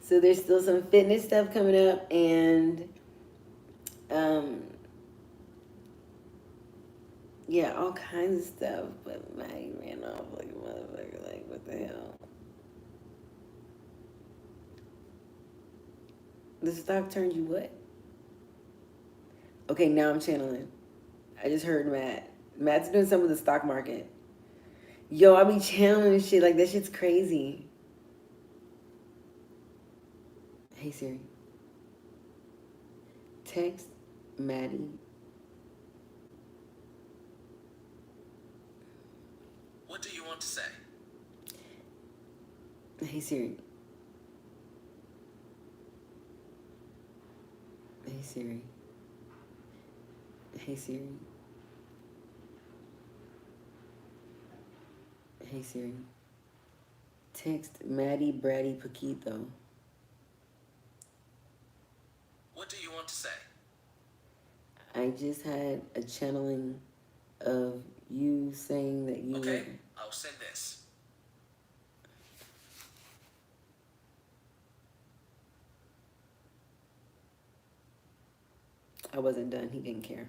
So there's still some fitness stuff coming up, and Um, yeah, all kinds of stuff. But Maggie ran off like a motherfucker. Like, what the hell? The stock turned you what? Okay, now I'm channeling. I just heard Matt. Matt's doing something with the stock market. Yo, I be channeling shit. Like, that shit's crazy. Hey, Siri. Text Maddie. What do you want to say? Hey, Siri. Hey, Siri. Hey, Siri. Hey, Siri. Text Maddie Bratty Paquito. What do you want to say? I just had a channeling of you saying that you Okay, were... I'll send this. I wasn't done. He didn't care.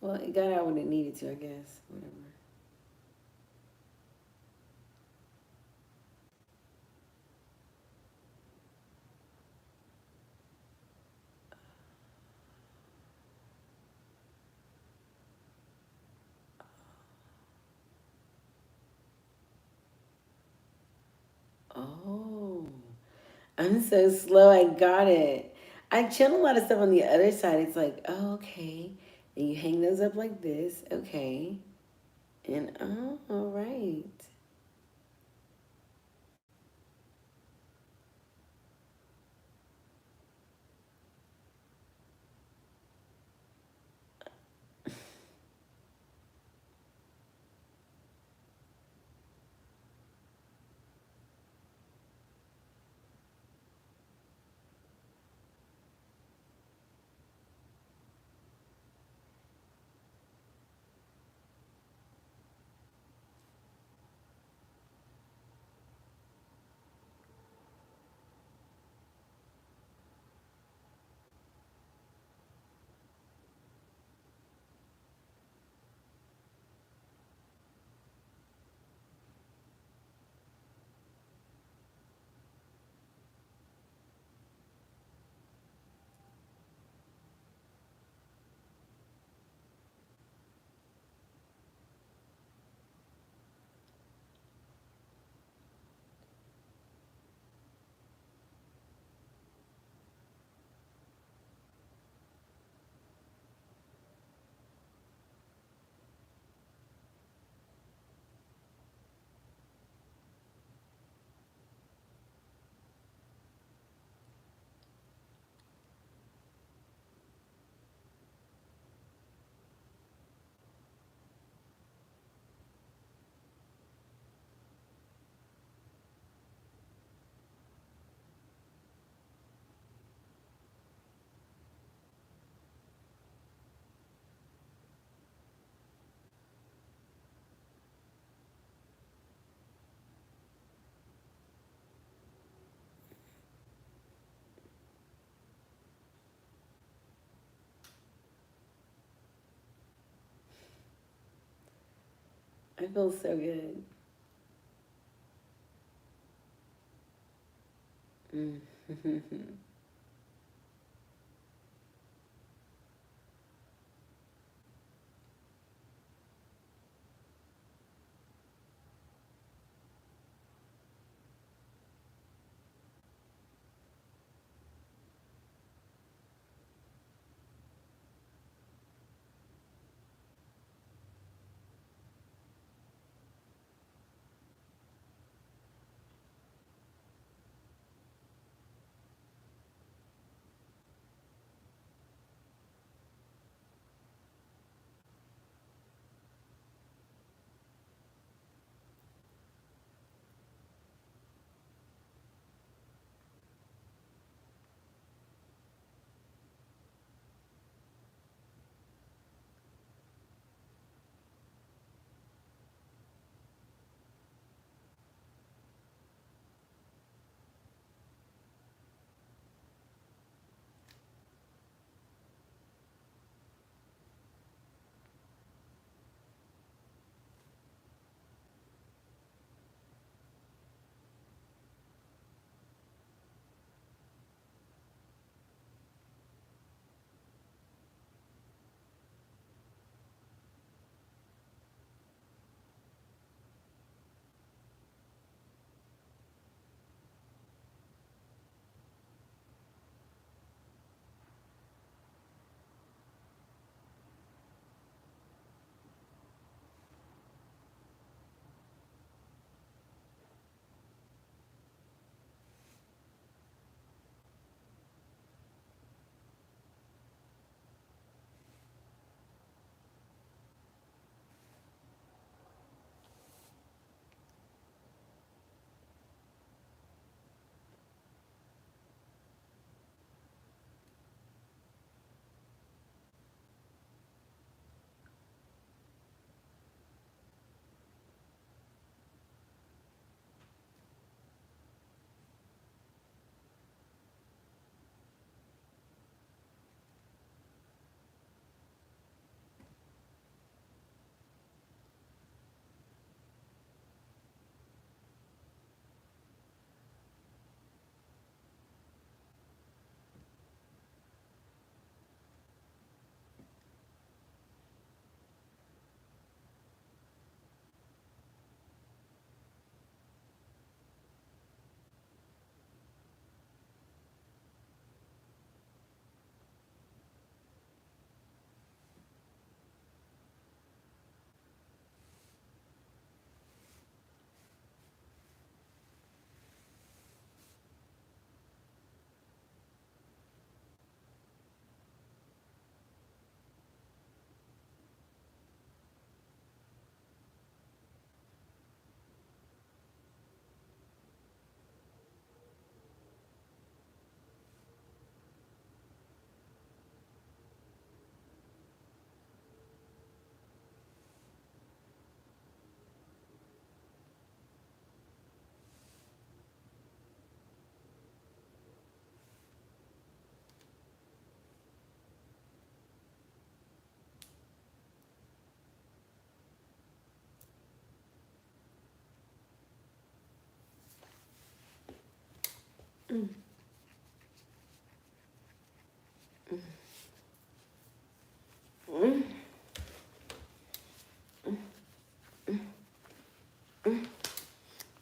Well, it got out when it needed to, I guess. Whatever. Oh, I'm so slow. I got it. I channel a lot of stuff on the other side. It's like, oh, okay. And you hang those up like this. Okay. And, oh, all right. I feel so good. Mm.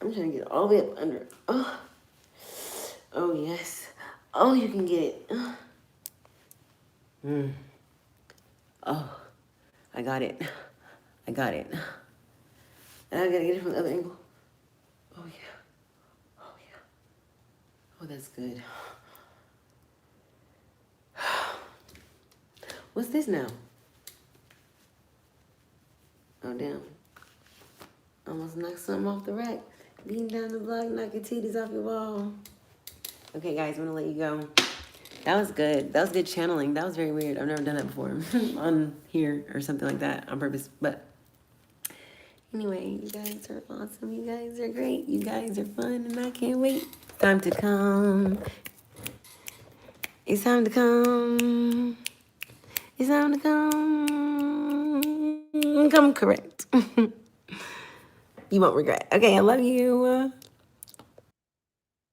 I'm trying to get all the way up under. Oh yes. Oh, you can get it. Oh, I got it. I got it. And I gotta get it from the other angle. Oh yeah. Oh yeah. Oh, that's good. What's this now? Oh damn. Almost knocked something off the rack. Beating down the block, knock your titties off your wall. Okay, guys, I'm gonna let you go. That was good. That was good channeling. That was very weird. I've never done that before on here or something like that on purpose. But anyway, you guys are awesome. You guys are great. You guys are fun, and I can't wait. Time to come. It's time to come. It's time to come. Come correct. You won't regret. Okay, I love you.